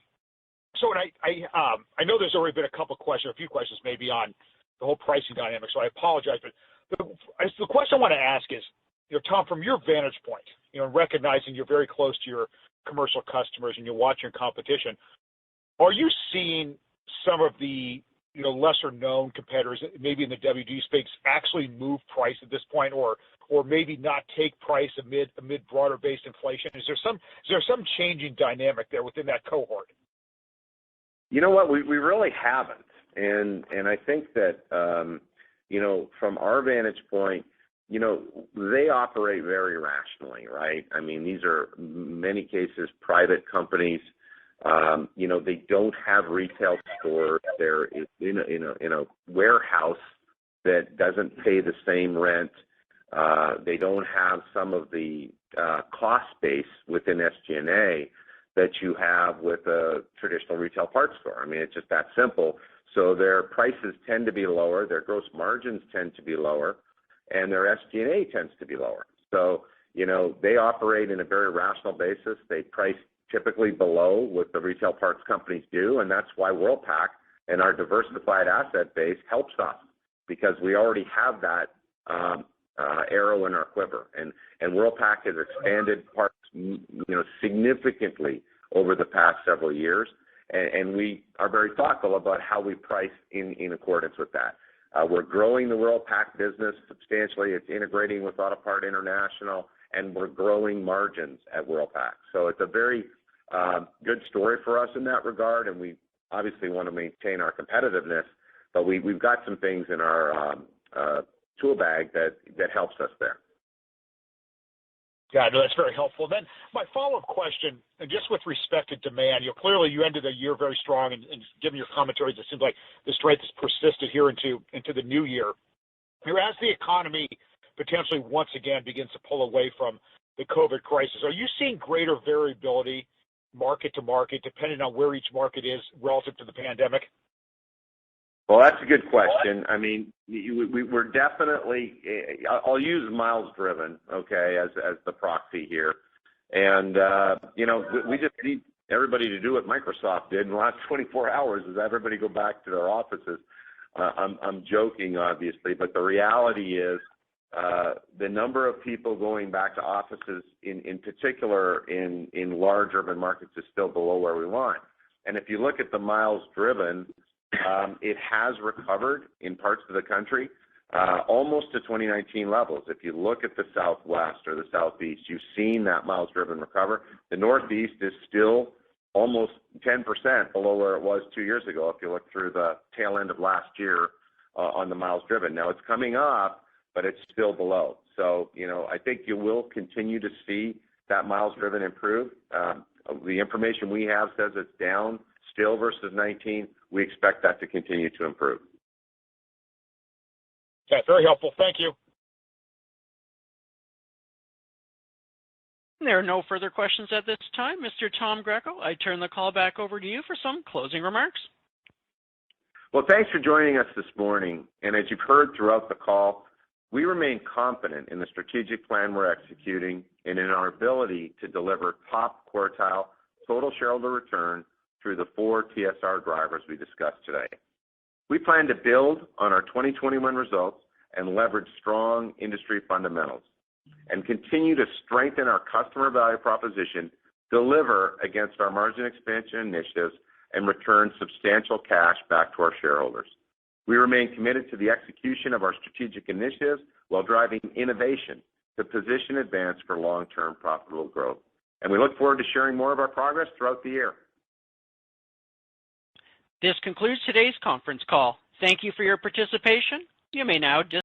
So I know there's already been a few questions maybe on the whole pricing dynamic, so I apologize. But the question I want to ask is, Tom, from your vantage point, recognizing you're very close to your commercial customers and you watch your competition, are you seeing some of the lesser known competitors, maybe in the WD space, actually move price at this point, or maybe not take price amid broader based inflation? Is there some changing dynamic there within that cohort? You know what? We really haven't, and I think that from our vantage point, they operate very rationally, right? I mean, these are in many cases private companies. They don't have retail stores. They're in a warehouse that doesn't pay the same rent. They don't have some of the cost base within SG&A that you have with a traditional retail parts store. I mean, it's just that simple. So their prices tend to be lower, their gross margins tend to be lower, and their SG&A tends to be lower. So, they operate in a very rational basis. They price typically below what the retail parts companies do, and that's why Worldpac and our diversified asset base helps us, because we already have that arrow in our quiver. And Worldpac has expanded parts, significantly over the past several years, and we are very thoughtful about how we price in accordance with that. We're growing the Worldpac business substantially. It's integrating with Autopart International, and we're growing margins at Worldpac. So it's a very good story for us in that regard, and we obviously want to maintain our competitiveness, but we've got some things in our tool bag that helps us there. Yeah, no, that's very helpful. Then my follow-up question, and just with respect to demand, clearly you ended the year very strong, and given your commentaries, it seems like the strength has persisted here into the new year. As the economy potentially once again begins to pull away from the COVID crisis, are you seeing greater variability market to market, depending on where each market is relative to the pandemic? Well, that's a good question. I mean, we're definitely, I'll use miles driven, okay, as the proxy here. And, we just need everybody to do what Microsoft did in the last 24 hours, is everybody go back to their offices. I'm joking, obviously, but the reality is the number of people going back to offices, in particular in large urban markets, is still below where we want. And if you look at the miles driven, it has recovered in parts of the country almost to 2019 levels. If you look at the Southwest or the Southeast, you've seen that miles driven recover. The Northeast is still almost 10% below where it was 2 years ago, if you look through the tail end of last year on the miles driven. Now, it's coming up, but it's still below. So, I think you will continue to see that miles driven improve. The information we have says it's down still versus 19. We expect that to continue to improve. Okay, very helpful. Thank you. There are no further questions at this time. Mr. Tom Greco, I turn the call back over to you for some closing remarks. Well, thanks for joining us this morning. And as you've heard throughout the call, we remain confident in the strategic plan we're executing and in our ability to deliver top quartile total shareholder return through the 4 TSR drivers we discussed today. We plan to build on our 2021 results and leverage strong industry fundamentals and continue to strengthen our customer value proposition, deliver against our margin expansion initiatives, and return substantial cash back to our shareholders. We remain committed to the execution of our strategic initiatives while driving innovation to position Advance for long-term profitable growth. And we look forward to sharing more of our progress throughout the year. This concludes today's conference call. Thank you for your participation. You may now disconnect.